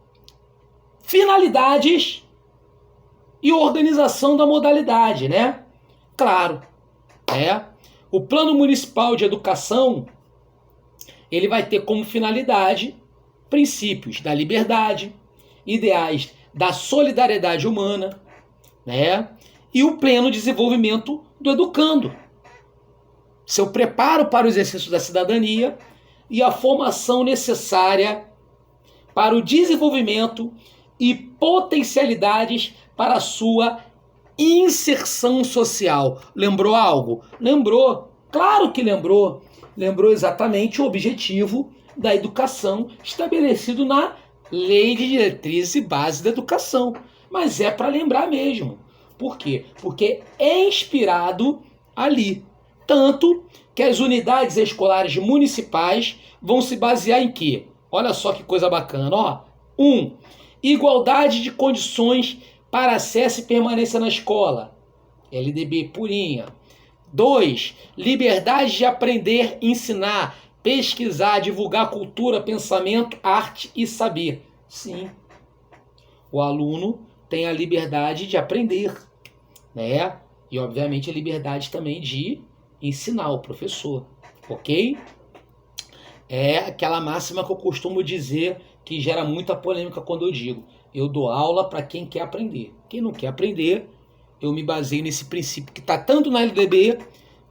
Speaker 1: finalidades e organização da modalidade, né? Claro, o Plano Municipal de Educação, ele vai ter como finalidade princípios da liberdade, ideais da solidariedade humana, né? E o pleno desenvolvimento do educando. Seu preparo para o exercício da cidadania e a formação necessária para o desenvolvimento e potencialidades para a sua inserção social. Lembrou algo? Lembrou. Claro que lembrou. Lembrou exatamente o objetivo da educação estabelecido na Lei de Diretrizes e Bases da Educação. Mas é para lembrar mesmo. Por quê? Porque é inspirado ali. Tanto que as unidades escolares municipais vão se basear em quê? Olha só que coisa bacana. Ó. 1. Igualdade de condições para acesso e permanência na escola. LDB purinha. 2. Liberdade de aprender, ensinar, pesquisar, divulgar cultura, pensamento, arte e saber. Sim, o aluno tem a liberdade de aprender, né? E, obviamente, a liberdade também de ensinar o professor, ok? É aquela máxima que eu costumo dizer que gera muita polêmica quando eu digo: eu dou aula para quem quer aprender. Quem não quer aprender, eu me baseio nesse princípio que está tanto na LDB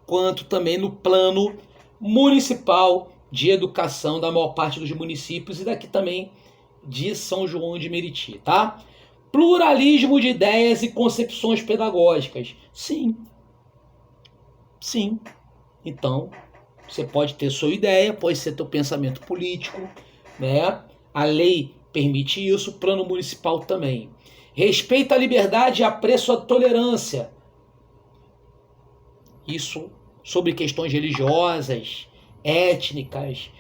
Speaker 1: quanto também no Plano Municipal de Educação da maior parte dos municípios e daqui também de São João de Meriti, tá? Pluralismo de ideias e concepções pedagógicas. Sim. Sim. Então, você pode ter sua ideia, pode ser teu pensamento político, né? A lei permite isso, o plano municipal também. Respeito à liberdade e apreço à tolerância. Isso sobre questões religiosas, étnicas,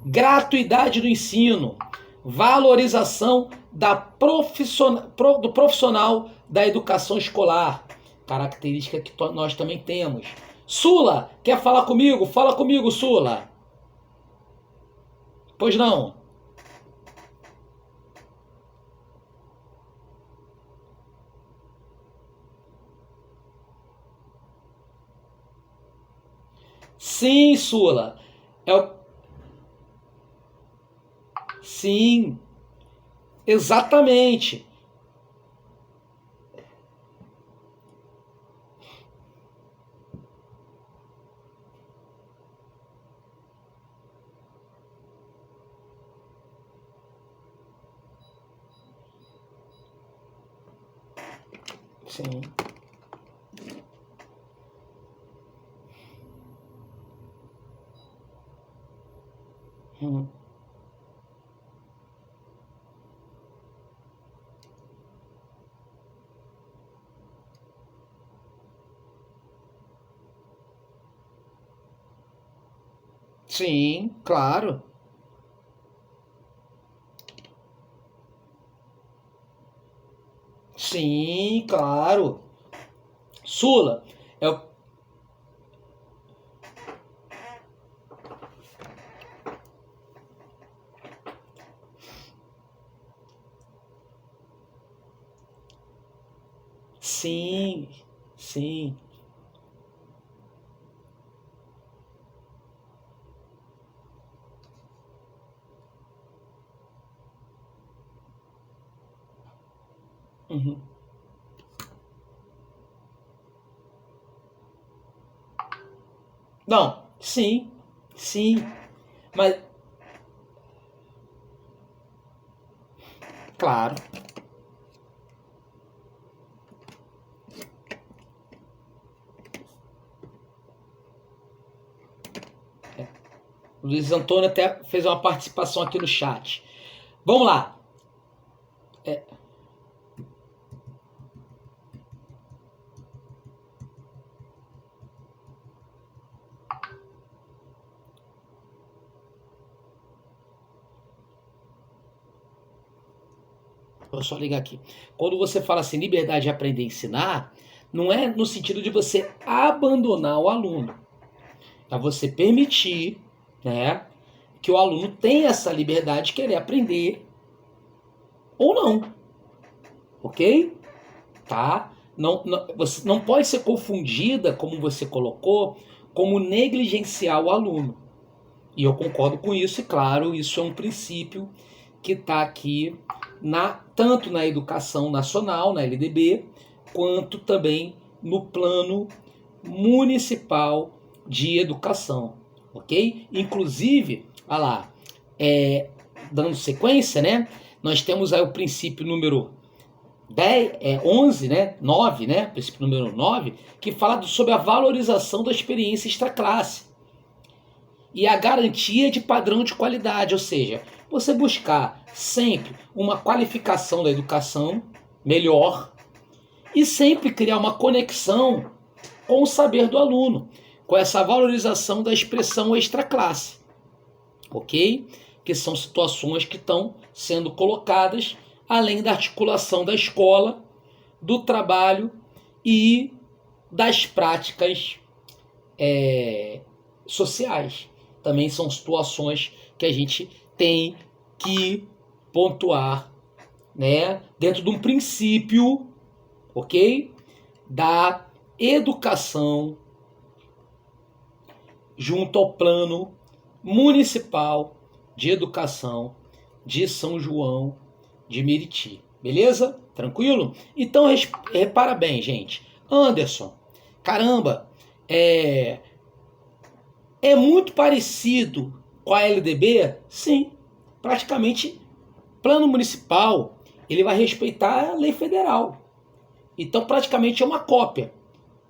Speaker 1: gratuidade do ensino, valorização do profissional da educação escolar, característica que nós também temos. Sula, quer falar comigo? Fala comigo, Sula. Pois não. Sim, Sula. Sim, exatamente. Sim. Hum. Sim, claro. Sim, claro. Sula, é o... Sim, sim. Uhum. Não, sim, sim. Mas, claro. O Luiz Antônio até fez uma participação aqui no chat. Vamos lá. Vou só ligar aqui. Quando você fala assim, liberdade de aprender e ensinar, não é no sentido de você abandonar o aluno. É você permitir, né, que o aluno tenha essa liberdade de querer aprender ou não, ok? Tá? Você não pode ser confundida, como você colocou, como negligenciar o aluno. E eu concordo com isso, e claro, isso é um princípio que está aqui tanto na educação nacional, na LDB, quanto também no plano municipal de educação, ok? Inclusive, olha lá, dando sequência, né? Nós temos aí o princípio número 11, né? 9, né? Princípio número 9, que fala sobre a valorização da experiência extraclasse e a garantia de padrão de qualidade, ou seja, você buscar sempre uma qualificação da educação melhor e sempre criar uma conexão com o saber do aluno, com essa valorização da expressão extraclasse, ok? Que são situações que estão sendo colocadas além da articulação da escola, do trabalho e das práticas sociais. Também são situações que a gente tem que pontuar, né, dentro de um princípio, ok, da educação junto ao plano municipal de educação de São João de Meriti. Beleza? Tranquilo? Então repara bem, gente. Anderson, caramba, é muito parecido com a LDB? Sim, praticamente plano municipal, ele vai respeitar a lei federal. Então praticamente é uma cópia.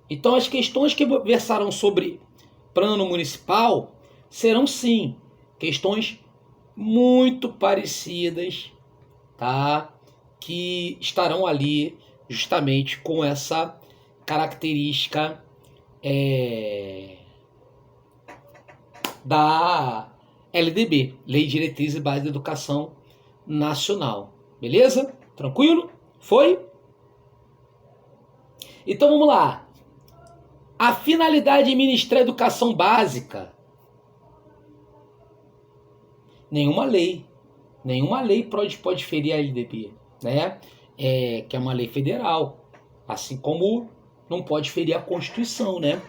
Speaker 1: Então as questões que versarão sobre plano municipal serão sim questões muito parecidas, tá? Que estarão ali justamente com essa característica da LDB, Lei de Diretrizes e Bases da Educação Nacional. Beleza? Tranquilo? Foi? Então vamos lá. A finalidade de ministrar educação básica. Nenhuma lei pode ferir a LDB, né? Que é uma lei federal, assim como não pode ferir a Constituição, né?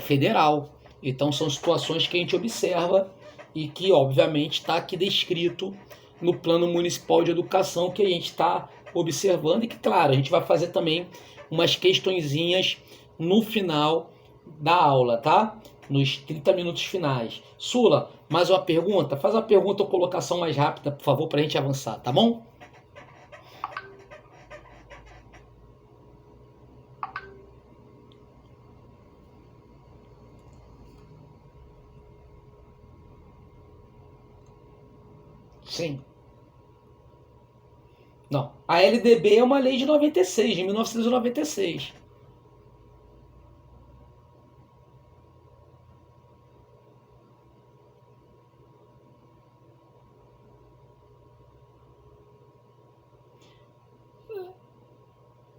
Speaker 1: Federal. Então são situações que a gente observa e que obviamente está aqui descrito no Plano Municipal de Educação que a gente está observando e que, claro, a gente vai fazer também umas questõezinhas no final da aula, tá? Nos 30 minutos finais. Sula, mais uma pergunta? Faz a pergunta ou colocação mais rápida, por favor, para a gente avançar, tá bom? Sim. Não. A LDB é uma lei de 96, de 1996.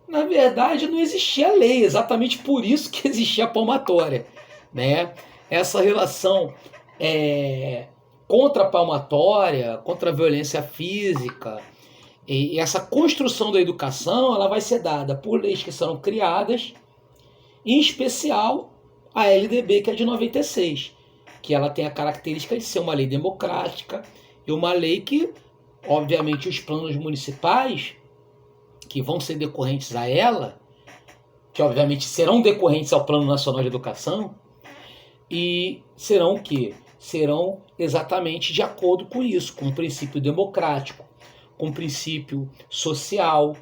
Speaker 1: Na verdade, não existia lei, exatamente por isso que existia a palmatória, né? Essa relação contra a palmatória, contra a violência física, e essa construção da educação, ela vai ser dada por leis que serão criadas, em especial a LDB, que é de 96, que ela tem a característica de ser uma lei democrática e uma lei que, obviamente, os planos municipais que vão ser decorrentes a ela, que obviamente serão decorrentes ao Plano Nacional de Educação, e serão o quê? Serão exatamente de acordo com isso, com o princípio democrático, com o princípio social,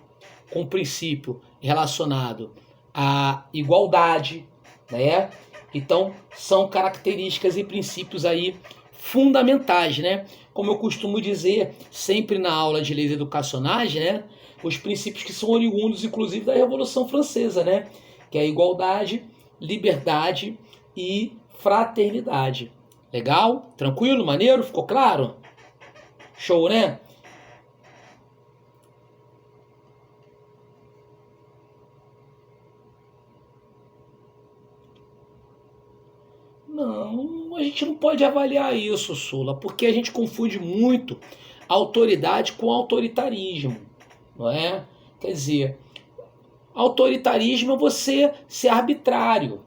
Speaker 1: com o princípio relacionado à igualdade, né? Então, são características e princípios aí fundamentais, né? Como eu costumo dizer sempre na aula de leis educacionais, né? Os princípios que são oriundos, inclusive, da Revolução Francesa, né? Que é a igualdade, liberdade e fraternidade. Legal? Tranquilo? Maneiro? Ficou claro? Show, né? Não, a gente não pode avaliar isso, Sula, porque a gente confunde muito autoridade com autoritarismo, não é? Quer dizer, autoritarismo é você ser arbitrário.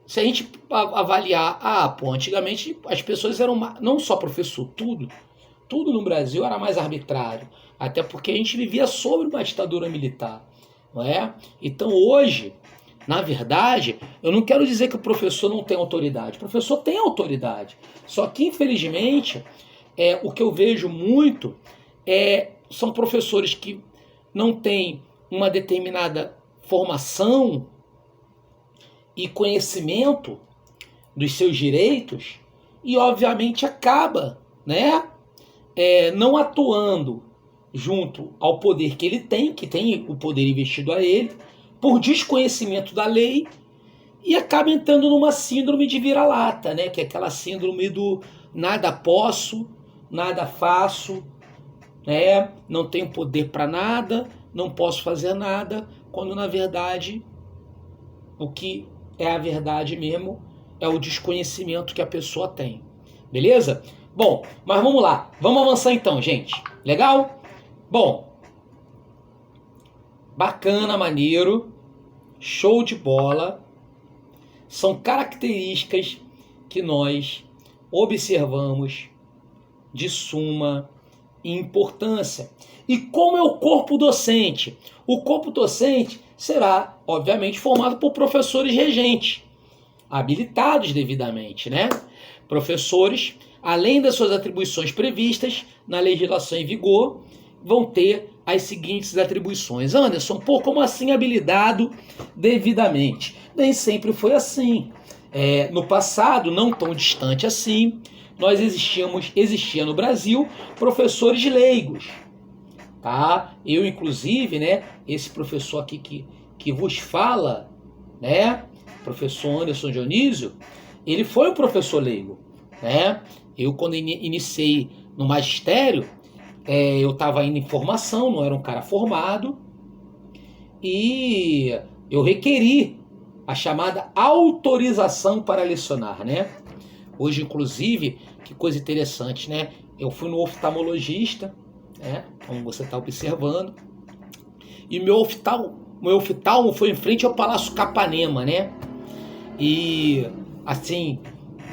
Speaker 1: Se a gente avaliar, antigamente as pessoas eram, não só professor, tudo no Brasil era mais arbitrário, até porque a gente vivia sob uma ditadura militar, não é? Então hoje, na verdade, eu não quero dizer que o professor não tem autoridade. O professor tem autoridade. Só que, infelizmente, o que eu vejo muito são professores que não têm uma determinada formação e conhecimento dos seus direitos e, obviamente, acaba, né, não atuando junto ao poder que ele tem, que tem o poder investido a ele, por desconhecimento da lei, e acaba entrando numa síndrome de vira-lata, né? Que é aquela síndrome do nada posso, nada faço, né? Não tenho poder para nada, não posso fazer nada, quando na verdade o que é a verdade mesmo é o desconhecimento que a pessoa tem. Beleza? Bom, mas vamos lá. Vamos avançar então, gente. Legal? Bom, bacana, maneiro, show de bola. São características que nós observamos de suma importância. E como é o corpo docente? O corpo docente será, obviamente, formado por professores regentes, habilitados devidamente, né? Professores, além das suas atribuições previstas na legislação em vigor, vão ter as seguintes atribuições. Anderson, como assim habilitado devidamente? Nem sempre foi assim. No passado, não tão distante assim, existia no Brasil professores leigos. Tá? Eu, inclusive, né, esse professor aqui que vos fala, né, professor Anderson Dionísio, ele foi um professor leigo. Né? Eu, quando iniciei no magistério, eu estava indo em formação, não era um cara formado, e eu requeri a chamada autorização para lecionar, né? Hoje, inclusive, que coisa interessante, né? Eu fui no oftalmologista, né? Como você está observando, e meu oftalmo foi em frente ao Palácio Capanema, né? E, assim,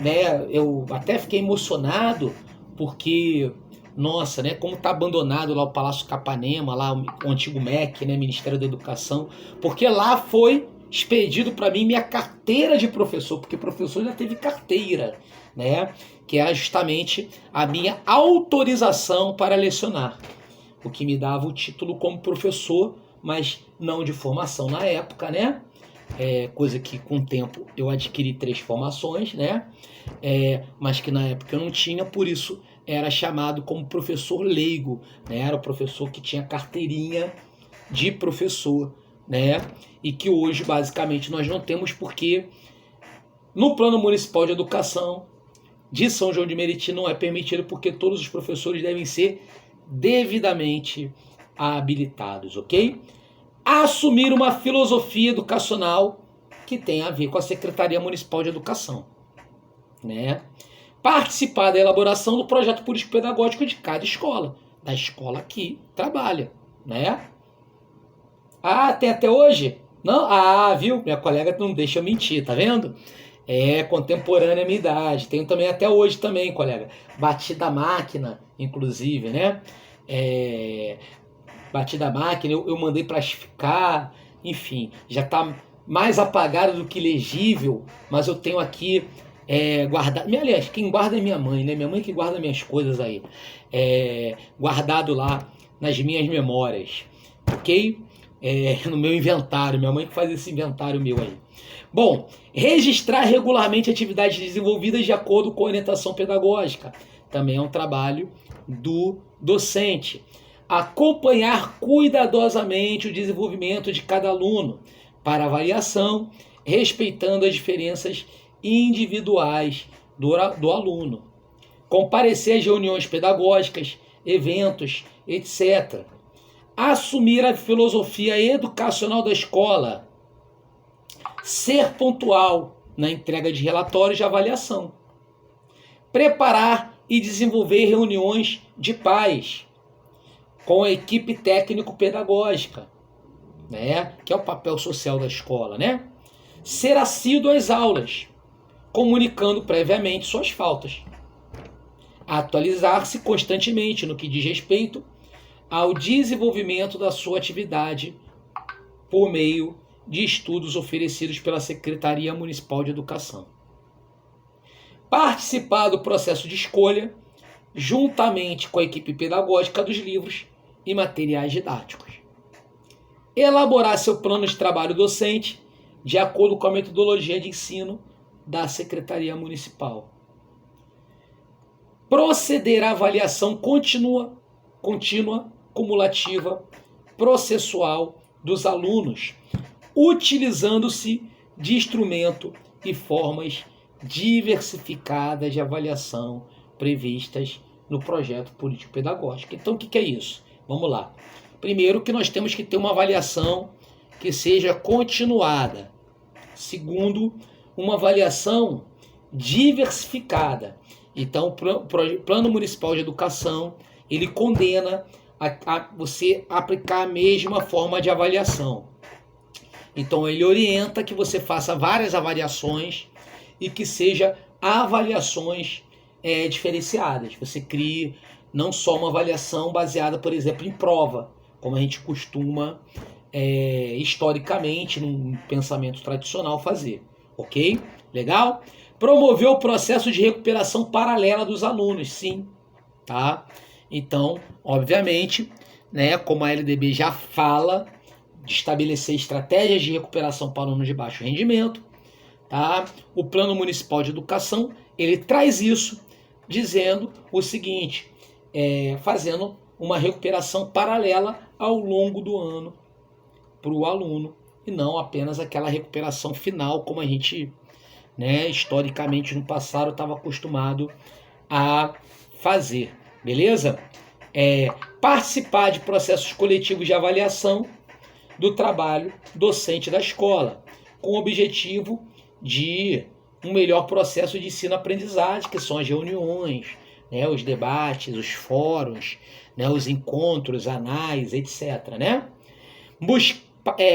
Speaker 1: né, eu até fiquei emocionado, porque... Nossa, né? Como tá abandonado lá o Palácio Capanema, lá o antigo MEC, né? Ministério da Educação, porque lá foi expedido para mim minha carteira de professor, porque professor já teve carteira, né? Que é justamente a minha autorização para lecionar, o que me dava o título como professor, mas não de formação na época, né? Coisa que com o tempo eu adquiri 3 formações, né? Mas que na época eu não tinha, por isso era chamado como professor leigo, né? Era o professor que tinha carteirinha de professor, né? E que hoje, basicamente, nós não temos, porque no Plano Municipal de Educação de São João de Meriti não é permitido, porque todos os professores devem ser devidamente habilitados, ok? Assumir uma filosofia educacional que tem a ver com a Secretaria Municipal de Educação, né? Participar da elaboração do projeto político-pedagógico de cada escola, da escola que trabalha, né? Ah, tem até hoje? Não? Ah, viu? Minha colega não deixa eu mentir, tá vendo? É contemporânea à minha idade. Tenho também até hoje também, colega. Batida máquina, inclusive, né? Batida máquina, eu mandei plastificar, enfim, já está mais apagado do que legível, mas eu tenho aqui guardado. Aliás, quem guarda é minha mãe, né? Minha mãe que guarda minhas coisas aí. Guardado lá nas minhas memórias, ok? No meu inventário, minha mãe que faz esse inventário meu aí. Bom, registrar regularmente atividades desenvolvidas de acordo com a orientação pedagógica. Também é um trabalho do docente. Acompanhar cuidadosamente o desenvolvimento de cada aluno para avaliação, respeitando as diferenças individuais do aluno. Comparecer às reuniões pedagógicas, eventos, etc. Assumir a filosofia educacional da escola. Ser pontual na entrega de relatórios de avaliação. Preparar e desenvolver reuniões de pais com a equipe técnico-pedagógica, né? Que é o papel social da escola, né? Ser assíduo às aulas, comunicando previamente suas faltas. Atualizar-se constantemente no que diz respeito ao desenvolvimento da sua atividade por meio de estudos oferecidos pela Secretaria Municipal de Educação. Participar do processo de escolha, juntamente com a equipe pedagógica, dos livros e materiais didáticos. Elaborar seu plano de trabalho docente de acordo com a metodologia de ensino da Secretaria Municipal. Proceder à avaliação contínua, cumulativa, processual dos alunos, utilizando-se de instrumento e formas diversificadas de avaliação previstas no projeto político-pedagógico. Então, o que é isso? Vamos lá. Primeiro, que nós temos que ter uma avaliação que seja continuada. Segundo, uma avaliação diversificada. Então, o Plano Municipal de Educação, ele condena a você aplicar a mesma forma de avaliação. Então, ele orienta que você faça várias avaliações e que seja avaliações diferenciadas. Você crie não só uma avaliação baseada, por exemplo, em prova, como a gente costuma, historicamente, num pensamento tradicional, fazer. Ok? Legal? Promover o processo de recuperação paralela dos alunos, sim. Tá? Então, obviamente, né, como a LDB já fala, de estabelecer estratégias de recuperação para alunos de baixo rendimento, tá? O Plano Municipal de Educação, ele traz isso, dizendo o seguinte, fazendo uma recuperação paralela ao longo do ano para o aluno, e não apenas aquela recuperação final, como a gente, né, historicamente no passado estava acostumado a fazer, beleza? Participar de processos coletivos de avaliação do trabalho docente da escola, com o objetivo de um melhor processo de ensino-aprendizagem, que são as reuniões, né, os debates, os fóruns, né, os encontros, anais, etc. Né?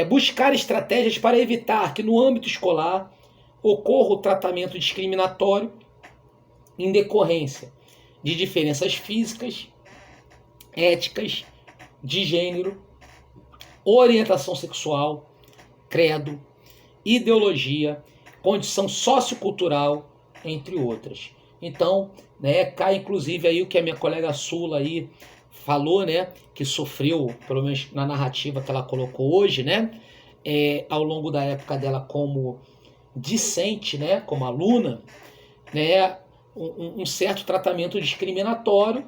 Speaker 1: Buscar estratégias para evitar que no âmbito escolar ocorra o tratamento discriminatório em decorrência de diferenças físicas, éticas, de gênero, orientação sexual, credo, ideologia, condição sociocultural, entre outras. Então, né, cai inclusive aí o que a minha colega Sula aí falou, né, que sofreu, pelo menos na narrativa que ela colocou hoje, né, ao longo da época dela como discente, né, como aluna, né, um certo tratamento discriminatório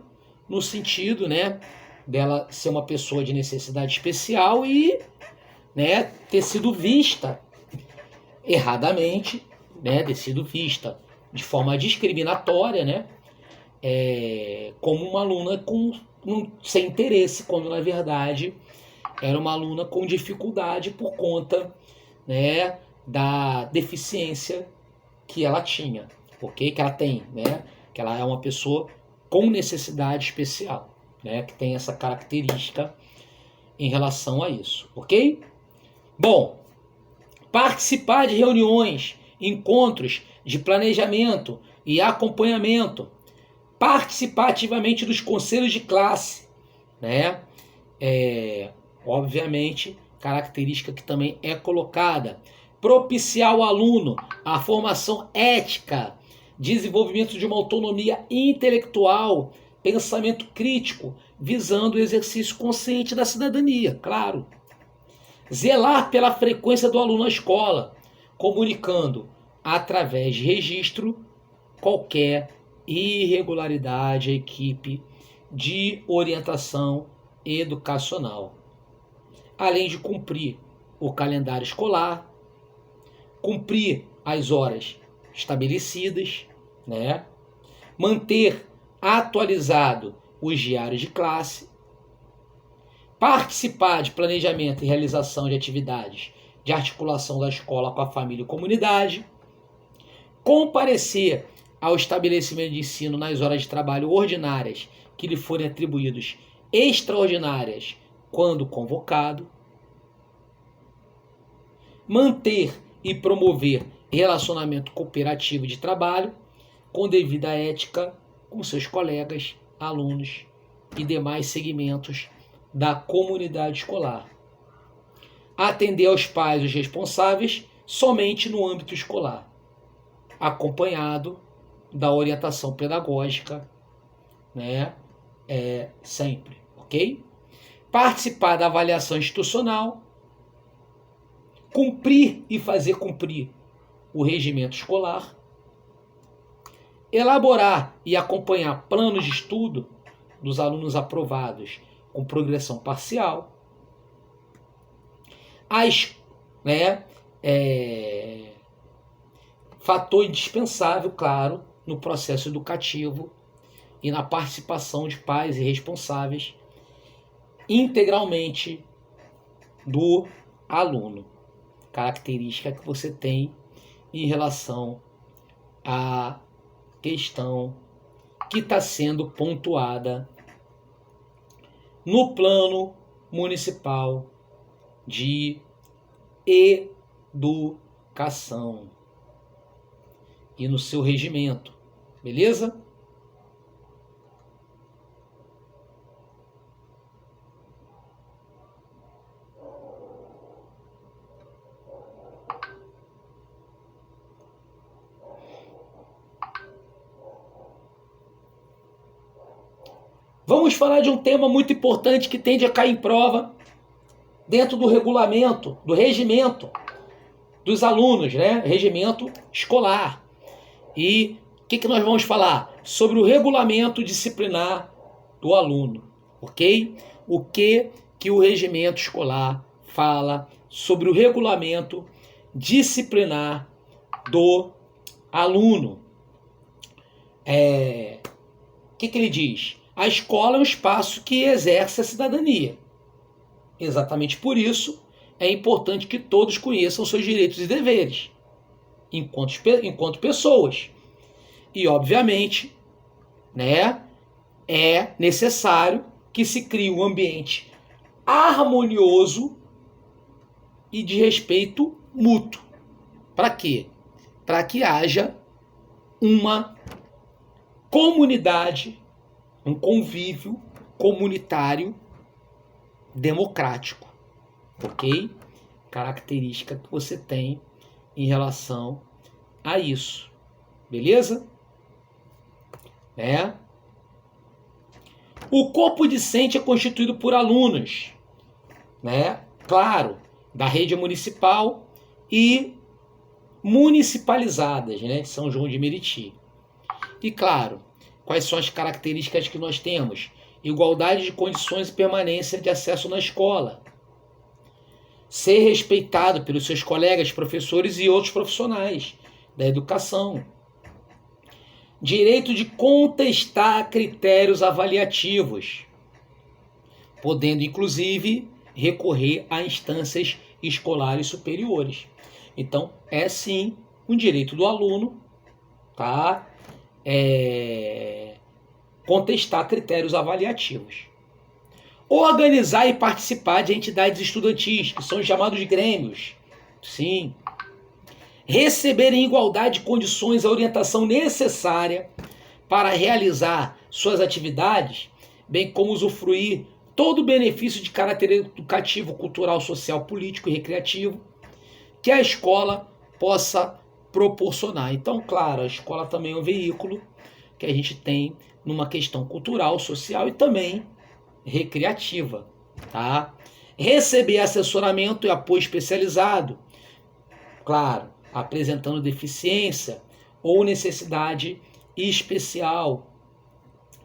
Speaker 1: no sentido, né, dela ser uma pessoa de necessidade especial e, né, ter sido vista erradamente, né, ter sido vista de forma discriminatória, né, como uma aluna sem interesse, quando na verdade era uma aluna com dificuldade por conta, né, da deficiência que ela tinha, ok? Que ela tem, né? Que ela é uma pessoa com necessidade especial, né? Que tem essa característica em relação a isso, ok? Bom, participar de reuniões, encontros de planejamento e acompanhamento, participar ativamente dos conselhos de classe, né? Obviamente, característica que também é colocada. Propiciar ao aluno a formação ética, desenvolvimento de uma autonomia intelectual, pensamento crítico, visando o exercício consciente da cidadania, claro. Zelar pela frequência do aluno à escola, comunicando, através de registro, qualquer irregularidade à equipe de orientação educacional. Além de cumprir o calendário escolar, cumprir as horas estabelecidas, né? Manter atualizado os diários de classe, participar de planejamento e realização de atividades de articulação da escola com a família e comunidade, comparecer ao estabelecimento de ensino nas horas de trabalho ordinárias que lhe forem atribuídos, extraordinárias quando convocado, manter e promover relacionamento cooperativo de trabalho com devida ética com seus colegas, alunos e demais segmentos da comunidade escolar. Atender aos pais e os responsáveis somente no âmbito escolar, acompanhado da orientação pedagógica, né? Sempre, ok? Participar da avaliação institucional, cumprir e fazer cumprir o regimento escolar, elaborar e acompanhar planos de estudo dos alunos aprovados com progressão parcial, fator indispensável, claro, no processo educativo e na participação de pais e responsáveis integralmente do aluno. Característica que você tem em relação à questão que está sendo pontuada no plano municipal de educação e no seu regimento, beleza? Vamos falar de um tema muito importante que tende a cair em prova dentro do regulamento, do regimento dos alunos, né? Regimento escolar. E o que nós vamos falar? Sobre o regulamento disciplinar do aluno, ok? O que o regimento escolar fala sobre o regulamento disciplinar do aluno. O que ele diz? A escola é um espaço que exerce a cidadania. Exatamente por isso é importante que todos conheçam seus direitos e deveres enquanto pessoas. E, obviamente, né, é necessário que se crie um ambiente harmonioso e de respeito mútuo. Para quê? Para que haja uma comunidade, um convívio comunitário democrático, ok? Característica que você tem em relação a isso, beleza? O corpo discente é constituído por alunos, né? Claro, da rede municipal e municipalizadas, né? De São João de Meriti. E claro, quais são as características que nós temos? Igualdade de condições e permanência de acesso na escola. Ser respeitado pelos seus colegas, professores e outros profissionais da educação. Direito de contestar critérios avaliativos, podendo inclusive recorrer a instâncias escolares superiores. Então, é sim um direito do aluno, tá? Contestar critérios avaliativos. Organizar e participar de entidades estudantis, que são chamados de grêmios. Sim. Receber em igualdade de condições a orientação necessária para realizar suas atividades, bem como usufruir todo o benefício de caráter educativo, cultural, social, político e recreativo que a escola possa proporcionar. Então, claro, a escola também é um veículo que a gente tem numa questão cultural, social e também recreativa, tá? Receber assessoramento e apoio especializado, claro, apresentando deficiência ou necessidade especial.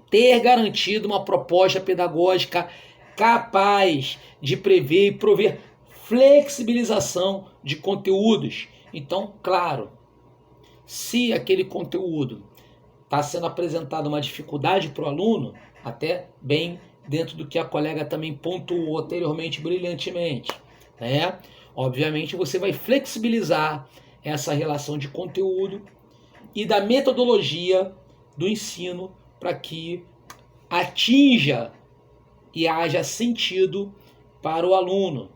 Speaker 1: Ter garantido uma proposta pedagógica capaz de prever e prover flexibilização de conteúdos. Então, claro, se aquele conteúdo está sendo apresentado uma dificuldade para o aluno, até bem dentro do que a colega também pontuou anteriormente brilhantemente, né? Obviamente você vai flexibilizar essa relação de conteúdo e da metodologia do ensino para que atinja e haja sentido para o aluno.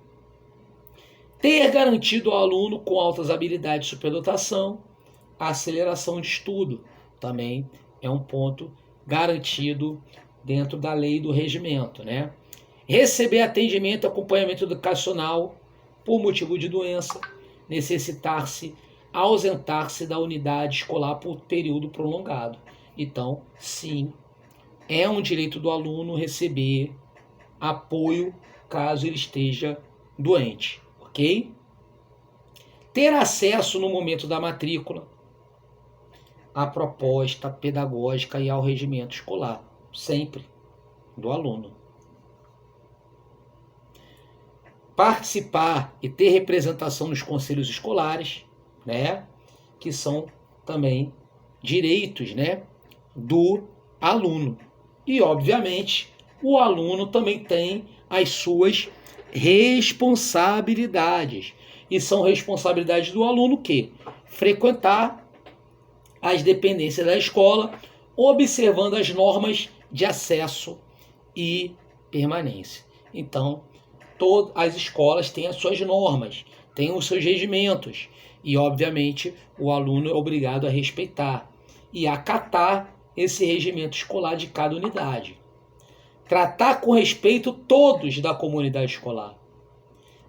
Speaker 1: Ter garantido ao aluno com altas habilidades de superdotação a aceleração de estudo também é um ponto garantido dentro da lei do regimento, né? Receber atendimento e acompanhamento educacional por motivo de doença, necessitar-se, ausentar-se da unidade escolar por período prolongado. Então, sim, é um direito do aluno receber apoio caso ele esteja doente, ok? Ter acesso no momento da matrícula à proposta pedagógica e ao regimento escolar, sempre, do aluno. Participar e ter representação nos conselhos escolares, né, que são também direitos, né, do aluno. E, obviamente, o aluno também tem as suas responsabilidades. E são responsabilidades do aluno que frequentar as dependências da escola, observando as normas de acesso e permanência. Então, todas as escolas têm as suas normas, têm os seus regimentos, e, obviamente, o aluno é obrigado a respeitar e acatar esse regimento escolar de cada unidade. Tratar com respeito todos da comunidade escolar.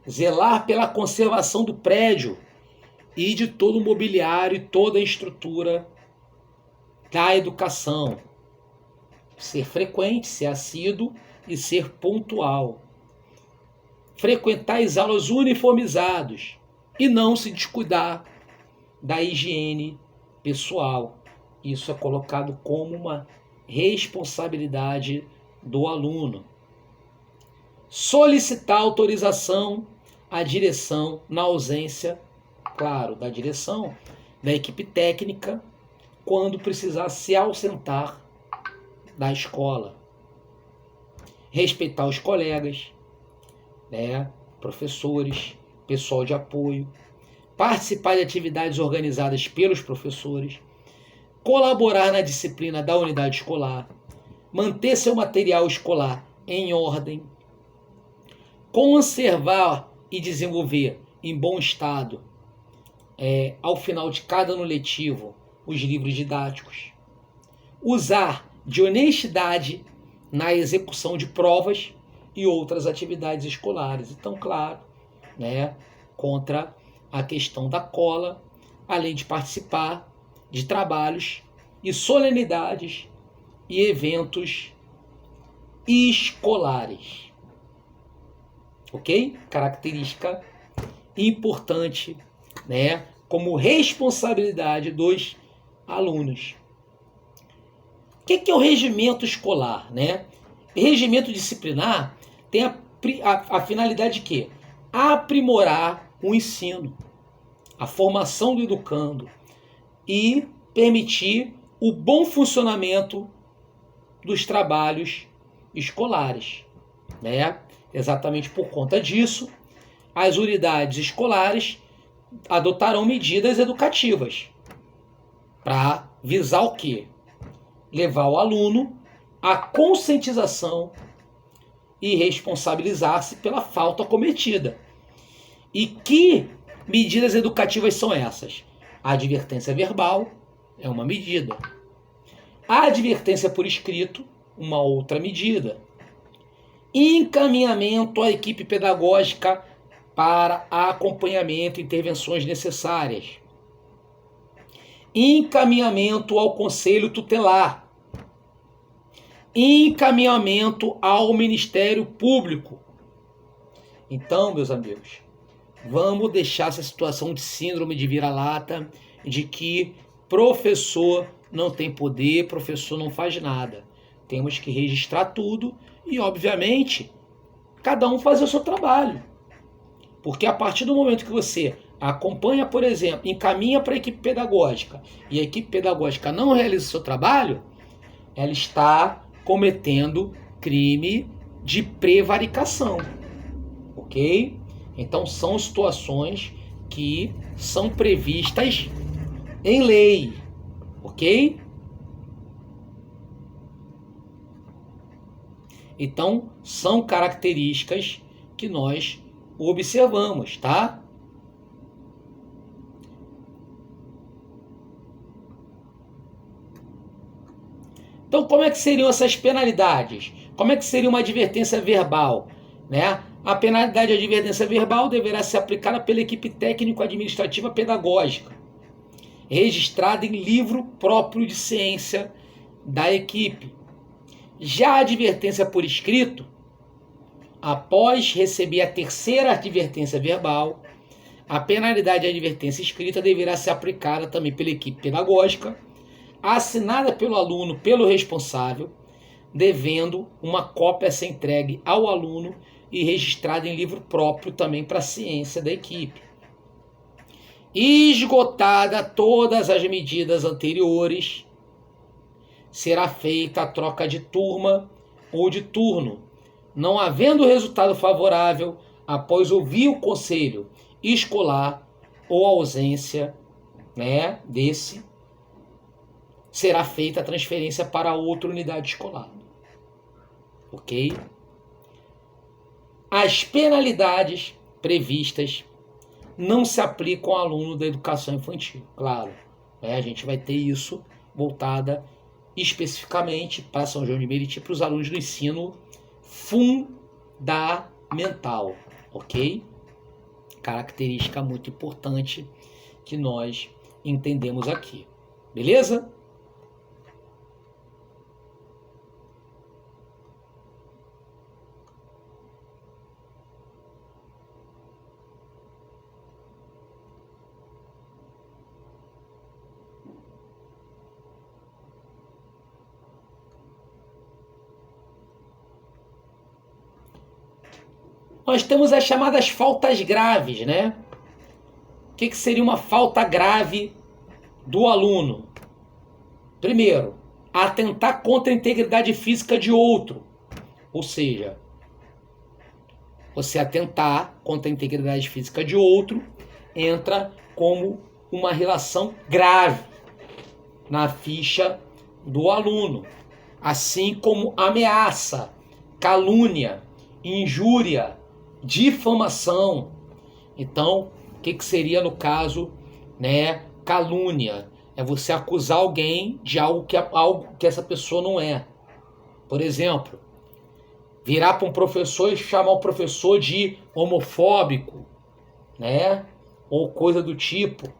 Speaker 1: Zelar pela conservação do prédio e de todo o mobiliário e toda a estrutura da educação. Ser frequente, ser assíduo e ser pontual. Frequentar as aulas uniformizados e não se descuidar da higiene pessoal. Isso é colocado como uma responsabilidade do aluno. Solicitar autorização à direção na ausência, claro, da direção, da equipe técnica, quando precisar se ausentar da escola. Respeitar os colegas, né, professores, pessoal de apoio. Participar de atividades organizadas pelos professores. Colaborar na disciplina da unidade escolar. Manter seu material escolar em ordem. Conservar e desenvolver em bom estado, ao final de cada ano letivo, os livros didáticos. Usar de honestidade na execução de provas e outras atividades escolares. Então, claro, né, contra a questão da cola, além de participar de trabalhos e solenidades e eventos escolares. Ok? Característica importante, né, como responsabilidade dos alunos. O que é o regimento escolar, né? O regimento disciplinar tem a finalidade de quê? Aprimorar o ensino, a formação do educando e permitir o bom funcionamento dos trabalhos escolares, né? Exatamente por conta disso, as unidades escolares adotarão medidas educativas para visar o quê? Levar o aluno à conscientização e responsabilizar-se pela falta cometida. E que medidas educativas são essas? A advertência verbal é uma medida. A advertência por escrito, uma outra medida. Encaminhamento à equipe pedagógica para acompanhamento e intervenções necessárias. Encaminhamento ao conselho tutelar. Encaminhamento ao Ministério Público. Então, meus amigos, vamos deixar essa situação de síndrome de vira-lata, de que professor não tem poder, professor não faz nada. Temos que registrar tudo e, obviamente, cada um fazer o seu trabalho. Porque a partir do momento que você acompanha, por exemplo, encaminha para a equipe pedagógica e a equipe pedagógica não realiza o seu trabalho, ela está cometendo crime de prevaricação. Ok? Então são situações que são previstas em lei. Ok? Então são características que nós observamos, tá? Então, como é que seriam essas penalidades? Como é que seria uma advertência verbal, né? A penalidade de advertência verbal deverá ser aplicada pela equipe técnico-administrativa pedagógica, registrada em livro próprio de ciência da equipe. Já a advertência por escrito, após receber a terceira advertência verbal, a penalidade de advertência escrita deverá ser aplicada também pela equipe pedagógica, assinada pelo aluno, pelo responsável, devendo uma cópia ser entregue ao aluno e registrada em livro próprio também para a ciência da equipe. Esgotada todas as medidas anteriores, será feita a troca de turma ou de turno, não havendo resultado favorável após ouvir o conselho escolar ou ausência, né, desse, será feita a transferência para outra unidade escolar. Ok? As penalidades previstas não se aplicam ao aluno da educação infantil, claro. A gente vai ter isso voltada especificamente para São João de Meriti, para os alunos do ensino fundamental, ok? Característica muito importante que nós entendemos aqui, beleza? Nós temos as chamadas faltas graves, né? O que seria uma falta grave do aluno? Primeiro, atentar contra a integridade física de outro. Ou seja, você atentar contra a integridade física de outro entra como uma relação grave na ficha do aluno. Assim como ameaça, calúnia, injúria, difamação. Então, o que seria no caso, né, calúnia? É você acusar alguém de algo que essa pessoa não é. Por exemplo, virar para um professor e chamar o professor de homofóbico, né? Ou coisa do tipo,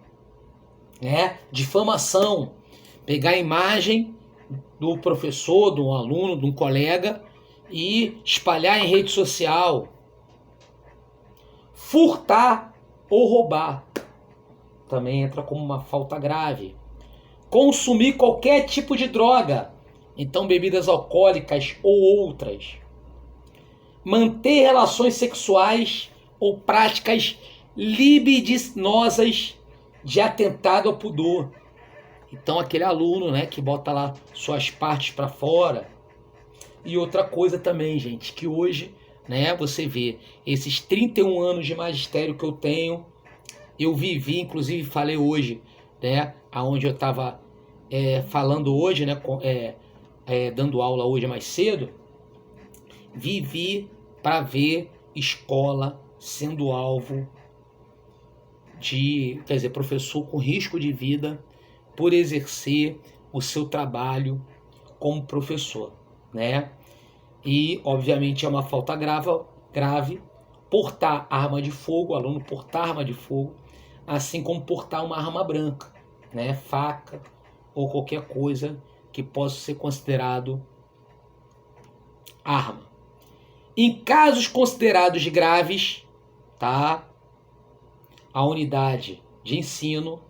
Speaker 1: né? Difamação. Pegar a imagem do professor, do aluno, de um colega e espalhar em rede social. Furtar ou roubar também entra como uma falta grave. Consumir qualquer tipo de droga então bebidas alcoólicas ou outras. Manter relações sexuais ou práticas libidinosas de atentado ao pudor. Então aquele aluno, né, que bota lá suas partes para fora. E outra coisa também, gente, que hoje, né, você vê esses 31 anos de magistério que eu tenho, eu vivi, inclusive falei hoje, né, aonde eu estava falando hoje, né, dando aula hoje mais cedo, vivi para ver escola sendo alvo de, quer dizer, professor com risco de vida por exercer o seu trabalho como professor, né? E, obviamente, é uma falta grave portar arma de fogo, aluno portar arma de fogo, assim como portar uma arma branca, né? Faca ou qualquer coisa que possa ser considerado arma. Em casos considerados graves, tá? A unidade de ensino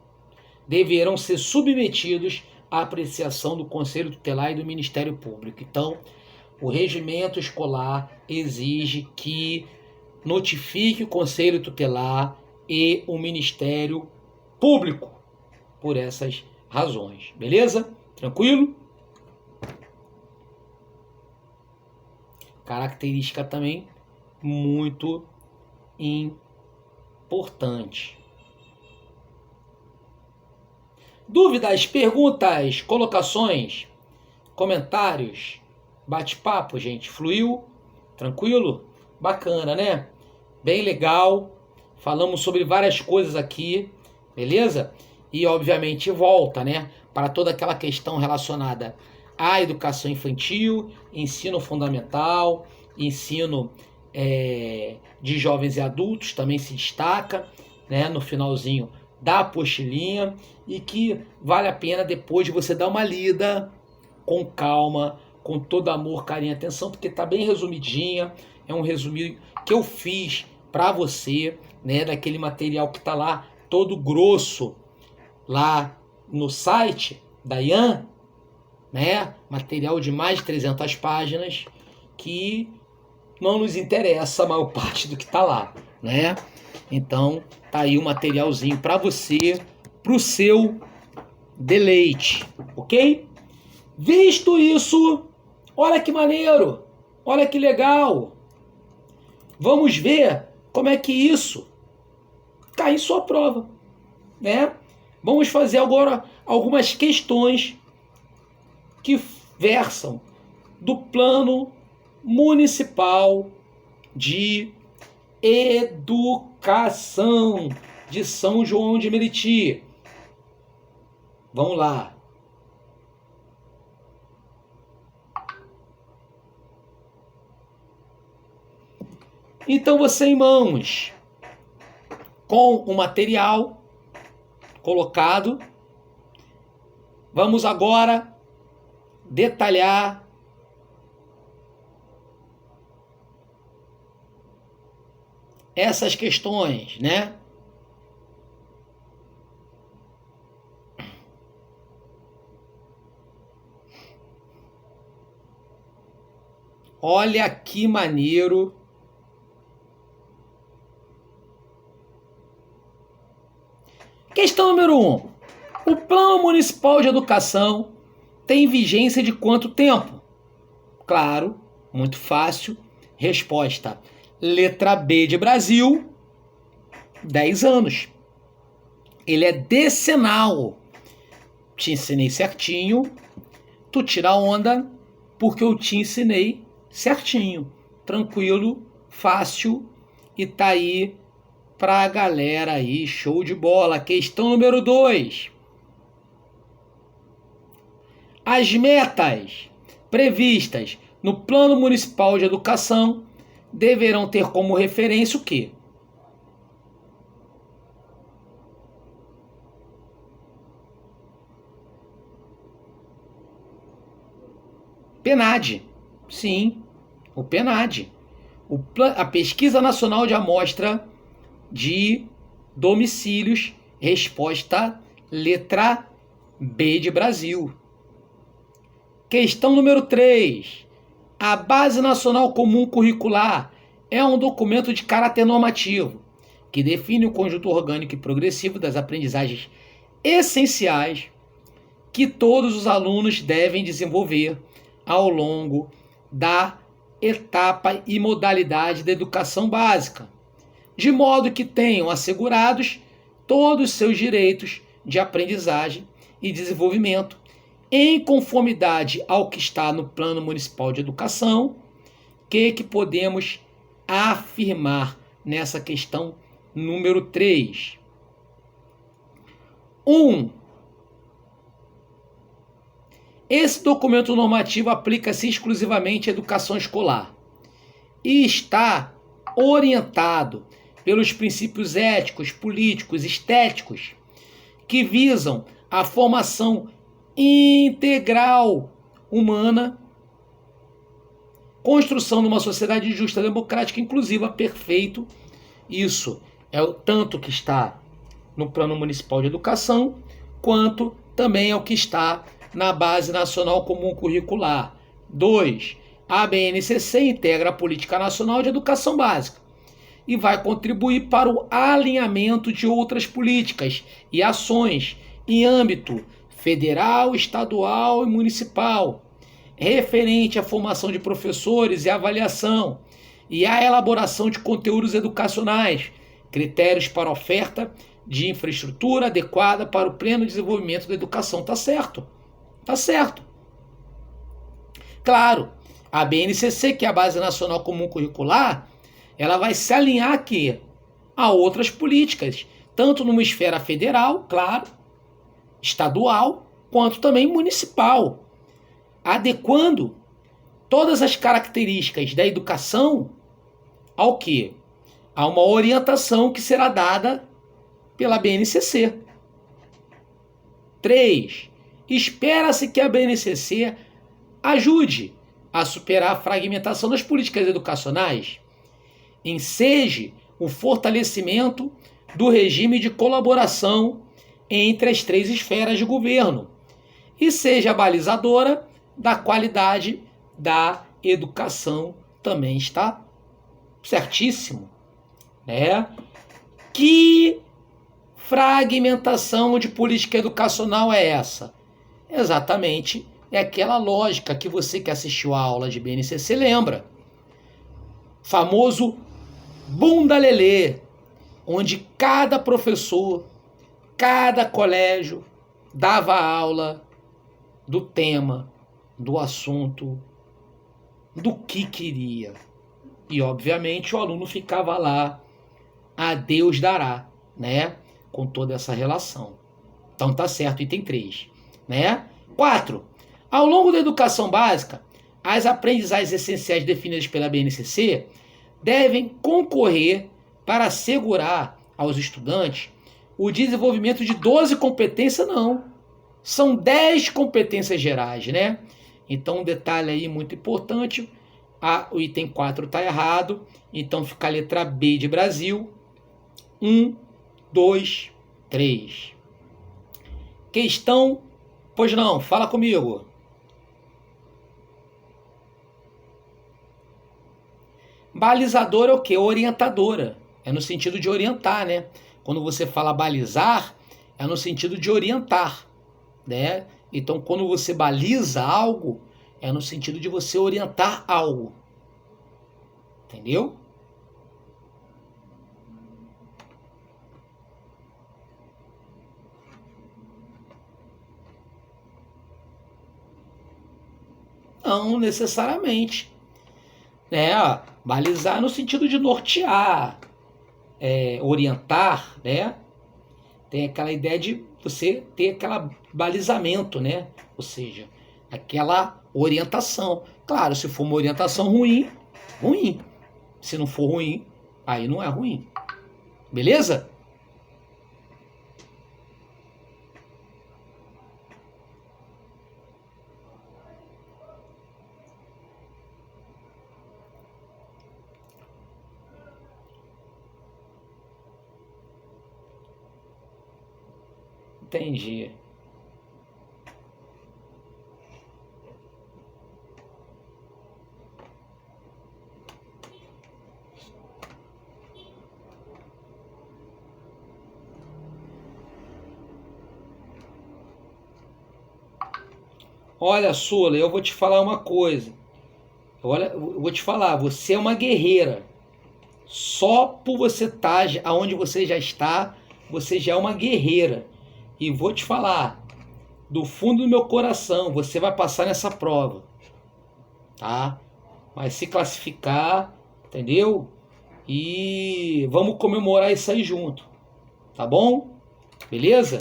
Speaker 1: deverão ser submetidos à apreciação do Conselho Tutelar e do Ministério Público. Então, o regimento escolar exige que notifique o Conselho Tutelar e o Ministério Público por essas razões. Beleza? Tranquilo? Característica também muito importante. Dúvidas, perguntas, colocações, comentários, bate-papo, gente? Fluiu? Tranquilo? Bacana, né? Bem legal. Falamos sobre várias coisas aqui, beleza? E, obviamente, volta, né? Para toda aquela questão relacionada à educação infantil, ensino fundamental, ensino de jovens e adultos, também se destaca, né? No finalzinho da apostilinha, e que vale a pena depois de você dar uma lida com calma, com todo amor, carinho e atenção, porque está bem resumidinha, é um resuminho que eu fiz para você, né, daquele material que está lá, todo grosso, lá no site da IAN, né, material de mais de 300 páginas, que não nos interessa a maior parte do que está lá, né? Então, tá aí o materialzinho para você, pro seu deleite, ok? Visto isso, olha que maneiro, olha que legal. Vamos ver como é que isso cai em sua prova, né? Vamos fazer agora algumas questões que versam do Plano Municipal de Educação de São João de Meriti. Vamos lá. Então você, em mãos, com o material colocado, vamos agora detalhar essas questões, né? Olha que maneiro. Questão número 1. O Plano Municipal de Educação tem vigência de quanto tempo? Claro, muito fácil. Resposta: letra B de Brasil, 10 anos. Ele é decenal. Te ensinei certinho. Tu tira onda porque eu te ensinei certinho. Tranquilo, fácil e tá aí pra galera aí. Show de bola. Questão número 2. As metas previstas no Plano Municipal de Educação deverão ter como referência o quê? PNAD. Sim, o PNAD. A Pesquisa Nacional de Amostra de Domicílios. Resposta letra B de Brasil. Questão número 3. A Base Nacional Comum Curricular é um documento de caráter normativo que define o conjunto orgânico e progressivo das aprendizagens essenciais que todos os alunos devem desenvolver ao longo da etapa e modalidade da educação básica, de modo que tenham assegurados todos os seus direitos de aprendizagem e desenvolvimento em conformidade ao que está no Plano Municipal de Educação. Que podemos afirmar nessa questão número 3? 1. Esse documento normativo aplica-se exclusivamente à educação escolar e está orientado pelos princípios éticos, políticos, estéticos que visam a formação integral humana, construção de uma sociedade justa, democrática, inclusiva, perfeito. Isso é o tanto que está no Plano Municipal de Educação, quanto também é o que está na Base Nacional Comum Curricular. 2. A BNCC integra a Política Nacional de Educação Básica e vai contribuir para o alinhamento de outras políticas e ações em âmbito federal, estadual e municipal, referente à formação de professores e avaliação e à elaboração de conteúdos educacionais, critérios para oferta de infraestrutura adequada para o pleno desenvolvimento da educação. Tá certo? Tá certo. Claro, a BNCC, que é a Base Nacional Comum Curricular, ela vai se alinhar aqui a outras políticas, tanto numa esfera federal, claro, estadual, quanto também municipal, adequando todas as características da educação ao quê? A uma orientação que será dada pela BNCC. 3. Espera-se que a BNCC ajude a superar a fragmentação das políticas educacionais, enseje o fortalecimento do regime de colaboração entre as 3 esferas de governo e seja balizadora da qualidade da educação. Também está certíssimo, né? Que fragmentação de política educacional é essa? Exatamente, é aquela lógica que você que assistiu a aula de BNCC lembra. Famoso bunda lelê, onde cada professor, cada colégio dava aula do tema, do assunto, do que queria. E, obviamente, o aluno ficava lá, a Deus dará, né? Com toda essa relação. Então, tá certo, item 3. Né? 4. Ao longo da educação básica, as aprendizagens essenciais definidas pela BNCC devem concorrer para assegurar aos estudantes o desenvolvimento de 12 competências, não. São 10 competências gerais, né? Então, um detalhe aí muito importante, o item 4 está errado, então fica a letra B de Brasil. 1, 2, 3. Questão, pois não, fala comigo. Balizadora é o quê? Orientadora. É no sentido de orientar, né? Quando você fala balizar, é no sentido de orientar, né? Então, quando você baliza algo, é no sentido de você orientar algo. Entendeu? Não necessariamente. Balizar no sentido de nortear, orientar, né? Tem aquela ideia de você ter aquele balizamento, né? Ou seja, aquela orientação. Claro, se for uma orientação ruim, ruim. Se não for ruim, aí não é ruim. Beleza? Entendi. Olha, Sula, eu vou te falar uma coisa. Olha, eu vou te falar, você é uma guerreira. Só por você estar aonde você já está, você já é uma guerreira. E vou te falar, do fundo do meu coração, você vai passar nessa prova, tá? Vai se classificar, entendeu? E vamos comemorar isso aí junto, tá bom? Beleza?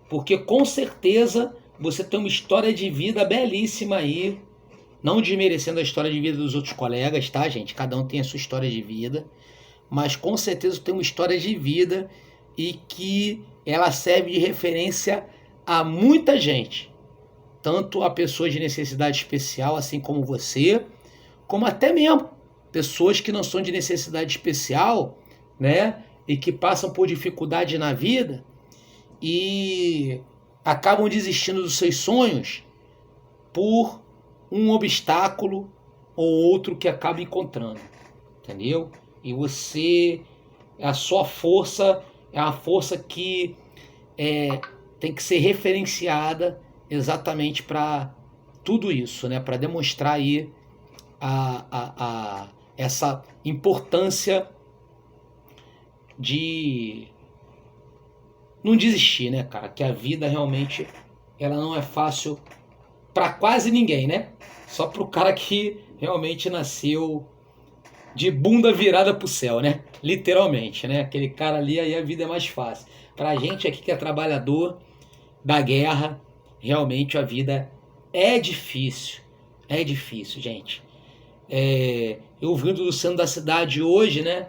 Speaker 1: Porque com certeza você tem uma história de vida belíssima aí, não desmerecendo a história de vida dos outros colegas, tá, gente? Cada um tem a sua história de vida, mas com certeza tem uma história de vida e que ela serve de referência a muita gente, tanto a pessoas de necessidade especial, assim como você, como até mesmo pessoas que não são de necessidade especial, né? E que passam por dificuldade na vida e acabam desistindo dos seus sonhos por um obstáculo ou outro que acaba encontrando, entendeu? E você, a sua força é uma força que tem que ser referenciada exatamente para tudo isso, né? Para demonstrar aí essa importância de não desistir, né, cara? Que a vida realmente ela não é fácil para quase ninguém, né? Só pro cara que realmente nasceu de bunda virada pro céu, né? Literalmente, né? Aquele cara ali, aí a vida é mais fácil. Pra gente aqui que é trabalhador da guerra, realmente a vida é difícil. É difícil, gente. Eu vindo do centro da cidade hoje, né?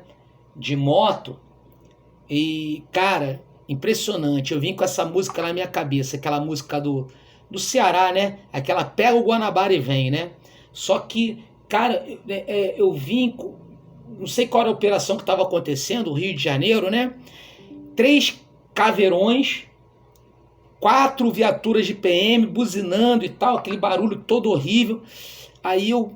Speaker 1: De moto. E, cara, impressionante. Eu vim com essa música na minha cabeça. Aquela música do Ceará, né? Aquela Pega o Guanabara e Vem, né? Só que, cara, eu vim, não sei qual era a operação que estava acontecendo, o Rio de Janeiro, né? 3 caveirões, 4 viaturas de PM buzinando e tal, aquele barulho todo horrível. Aí eu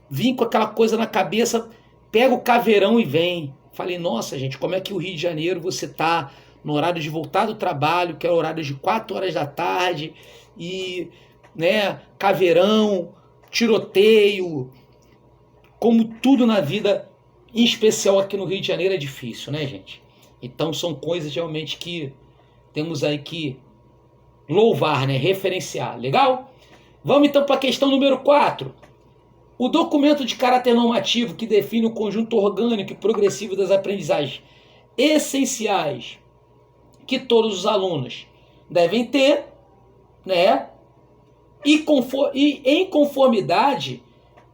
Speaker 1: vim com aquela coisa na cabeça, pega o caveirão e vem. Falei, nossa, gente, como é que o Rio de Janeiro você tá no horário de voltar do trabalho, que é o horário de 4 horas da tarde, e, né, caveirão, tiroteio, como tudo na vida, em especial aqui no Rio de Janeiro, é difícil, né, gente? Então são coisas realmente que temos aí que louvar, né, referenciar. Legal? Vamos então para a questão número 4. O documento de caráter normativo que define o conjunto orgânico e progressivo das aprendizagens essenciais que todos os alunos devem ter, né? E em conformidade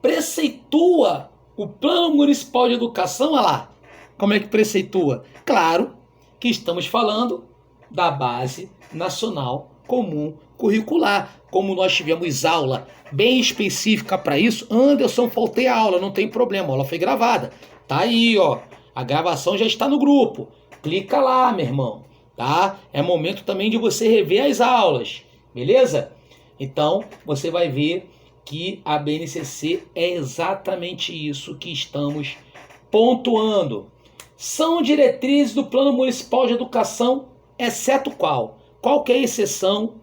Speaker 1: preceitua o Plano Municipal de Educação. Olha lá, como é que preceitua? Claro que estamos falando da Base Nacional Comum Curricular. Como nós tivemos aula bem específica para isso, Anderson, faltei a aula, não tem problema, a aula foi gravada. Tá aí, ó, a gravação já está no grupo. Clica lá, meu irmão, tá? É momento também de você rever as aulas, beleza? Então, você vai ver que a BNCC é exatamente isso que estamos pontuando. São diretrizes do Plano Municipal de Educação, exceto qual? Qual que é a exceção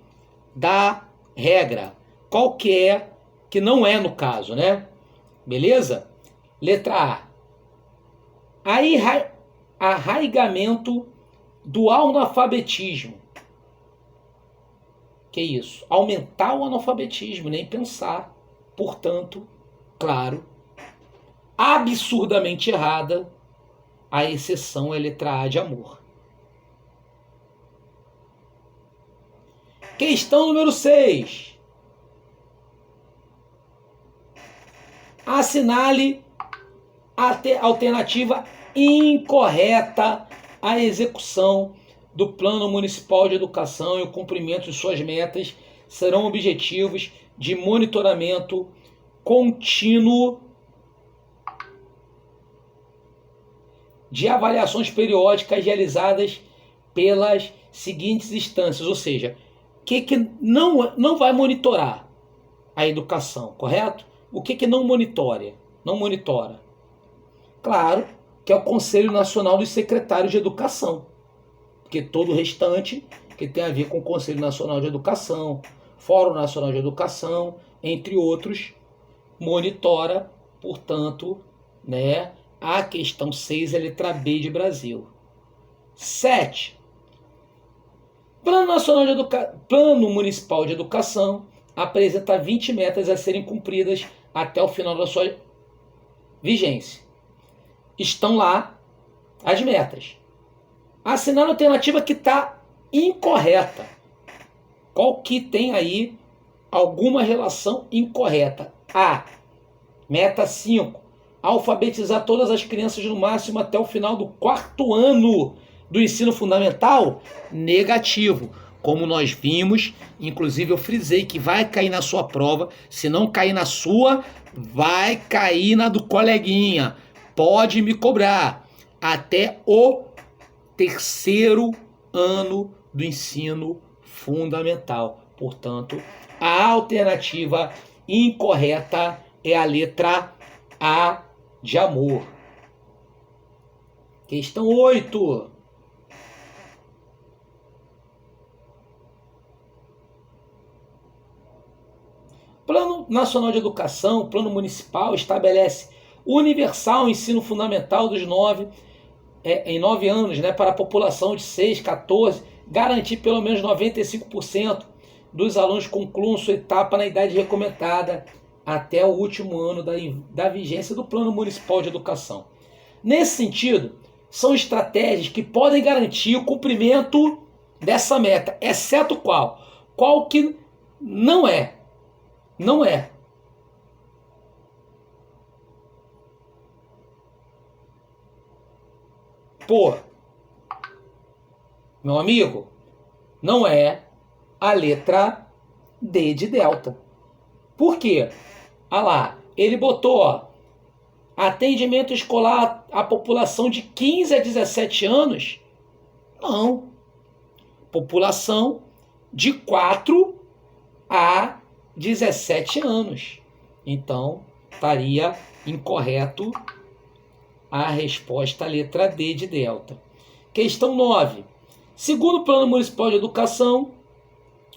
Speaker 1: da regra? Qual que é, que não é no caso, né? Beleza? Letra A. Arraigamento do analfabetismo. Que isso? Aumentar o analfabetismo, nem pensar. Portanto, claro, absurdamente errada, a exceção é letra A de amor. Questão número 6. Assinale a alternativa incorreta à execução do Plano Municipal de Educação e o cumprimento de suas metas serão objetivos de monitoramento contínuo de avaliações periódicas realizadas pelas seguintes instâncias, ou seja, que não vai monitorar a educação, correto? O que não monitora? Não monitora. Claro que é o Conselho Nacional dos Secretários de Educação, porque todo o restante que tem a ver com o Conselho Nacional de Educação, Fórum Nacional de Educação, entre outros, monitora, portanto, né, a questão 6, a letra B de Brasil. 7. Plano Municipal de Educação apresenta 20 metas a serem cumpridas até o final da sua vigência. Estão lá as metas. Assinale a alternativa que está incorreta. Qual que tem aí alguma relação incorreta? A. Meta 5. Alfabetizar todas as crianças no máximo até o final do 4º ano do ensino fundamental? Negativo. Como nós vimos, inclusive eu frisei que vai cair na sua prova. Se não cair na sua, vai cair na do coleguinha. Pode me cobrar. Até o 3º ano do ensino fundamental. Portanto, a alternativa incorreta é a letra A de amor. Questão 8. Plano Nacional de Educação, Plano Municipal, estabelece universal ensino fundamental dos 9 anos, né, para a população de 6, 14, garantir pelo menos 95% dos alunos concluam sua etapa na idade recomendada até o último ano da vigência do Plano Municipal de Educação. Nesse sentido, são estratégias que podem garantir o cumprimento dessa meta, exceto qual? Qual que não é? Não é. Pô, meu amigo, não é a letra D de delta. Por quê? Ah lá, ele botou, ó, atendimento escolar à população de 15 a 17 anos? Não. População de 4 a 17 anos. Então, estaria incorreto a resposta, a letra D de delta. Questão 9. Segundo o Plano Municipal de Educação,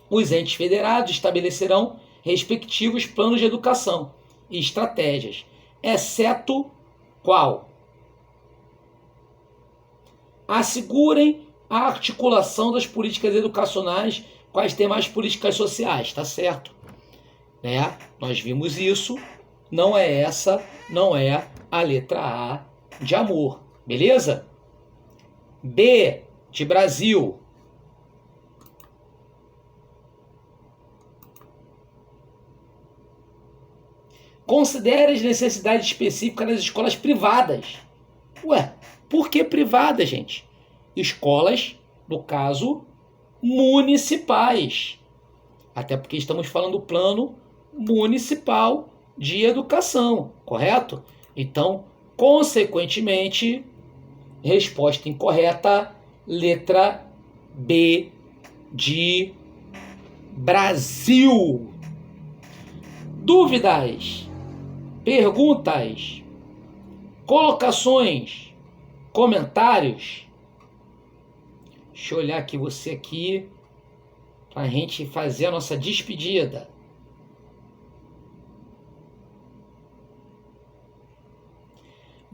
Speaker 1: os entes federados estabelecerão respectivos planos de educação e estratégias, exceto qual? Assegurem a articulação das políticas educacionais com as demais políticas sociais, tá certo? Né? Nós vimos isso, não é essa, não é a letra A de amor, beleza? B de Brasil. Considere as necessidades específicas das escolas privadas. Ué, por que privadas, gente? Escolas, no caso, municipais. Até porque estamos falando do plano municipal de educação, correto? Então, consequentemente, resposta incorreta, letra B de Brasil. Dúvidas, perguntas, colocações, comentários? Deixa eu olhar aqui você aqui para a gente fazer a nossa despedida.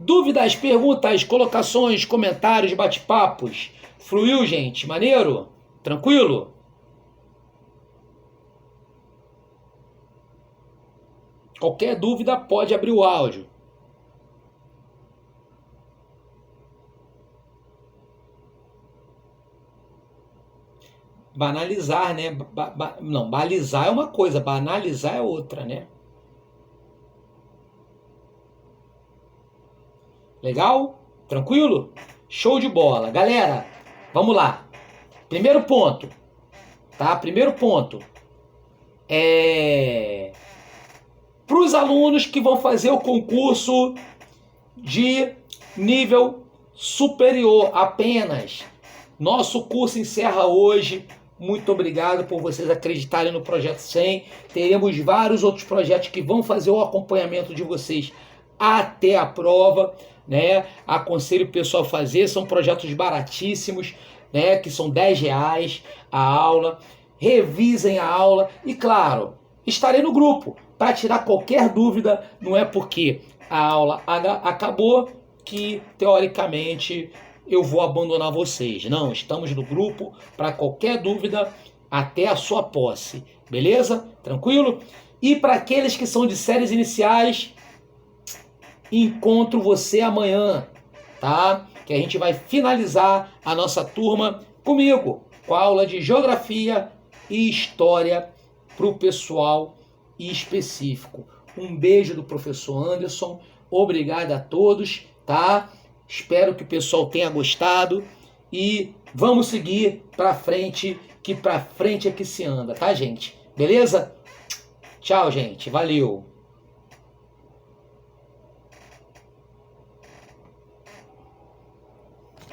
Speaker 1: Dúvidas, perguntas, colocações, comentários, bate-papos. Fluiu, gente? Maneiro? Tranquilo? Qualquer dúvida pode abrir o áudio. Banalizar, né? Não, balizar é uma coisa, banalizar é outra, né? Legal? Tranquilo? Show de bola. Galera, vamos lá. Primeiro ponto, tá? Primeiro ponto para os alunos que vão fazer o concurso de nível superior apenas. Nosso curso encerra hoje. Muito obrigado por vocês acreditarem no Projeto 100. Teremos vários outros projetos que vão fazer o acompanhamento de vocês até a prova, né? Aconselho o pessoal a fazer. São projetos baratíssimos, né? Que são R$10 a aula. revisem a aula e, claro, estarei no grupo para tirar qualquer dúvida. Não é porque a aula acabou que, teoricamente, eu vou abandonar vocês. Não, estamos no grupo para qualquer dúvida até a sua posse. Beleza? Tranquilo? E para aqueles que são de séries iniciais, encontro você amanhã, tá? Que a gente vai finalizar a nossa turma comigo, com a aula de Geografia e História para o pessoal específico. Um beijo do professor Anderson, obrigado a todos, tá? Espero que o pessoal tenha gostado e vamos seguir para frente, que para frente é que se anda, tá, gente? Beleza? Tchau, gente. Valeu!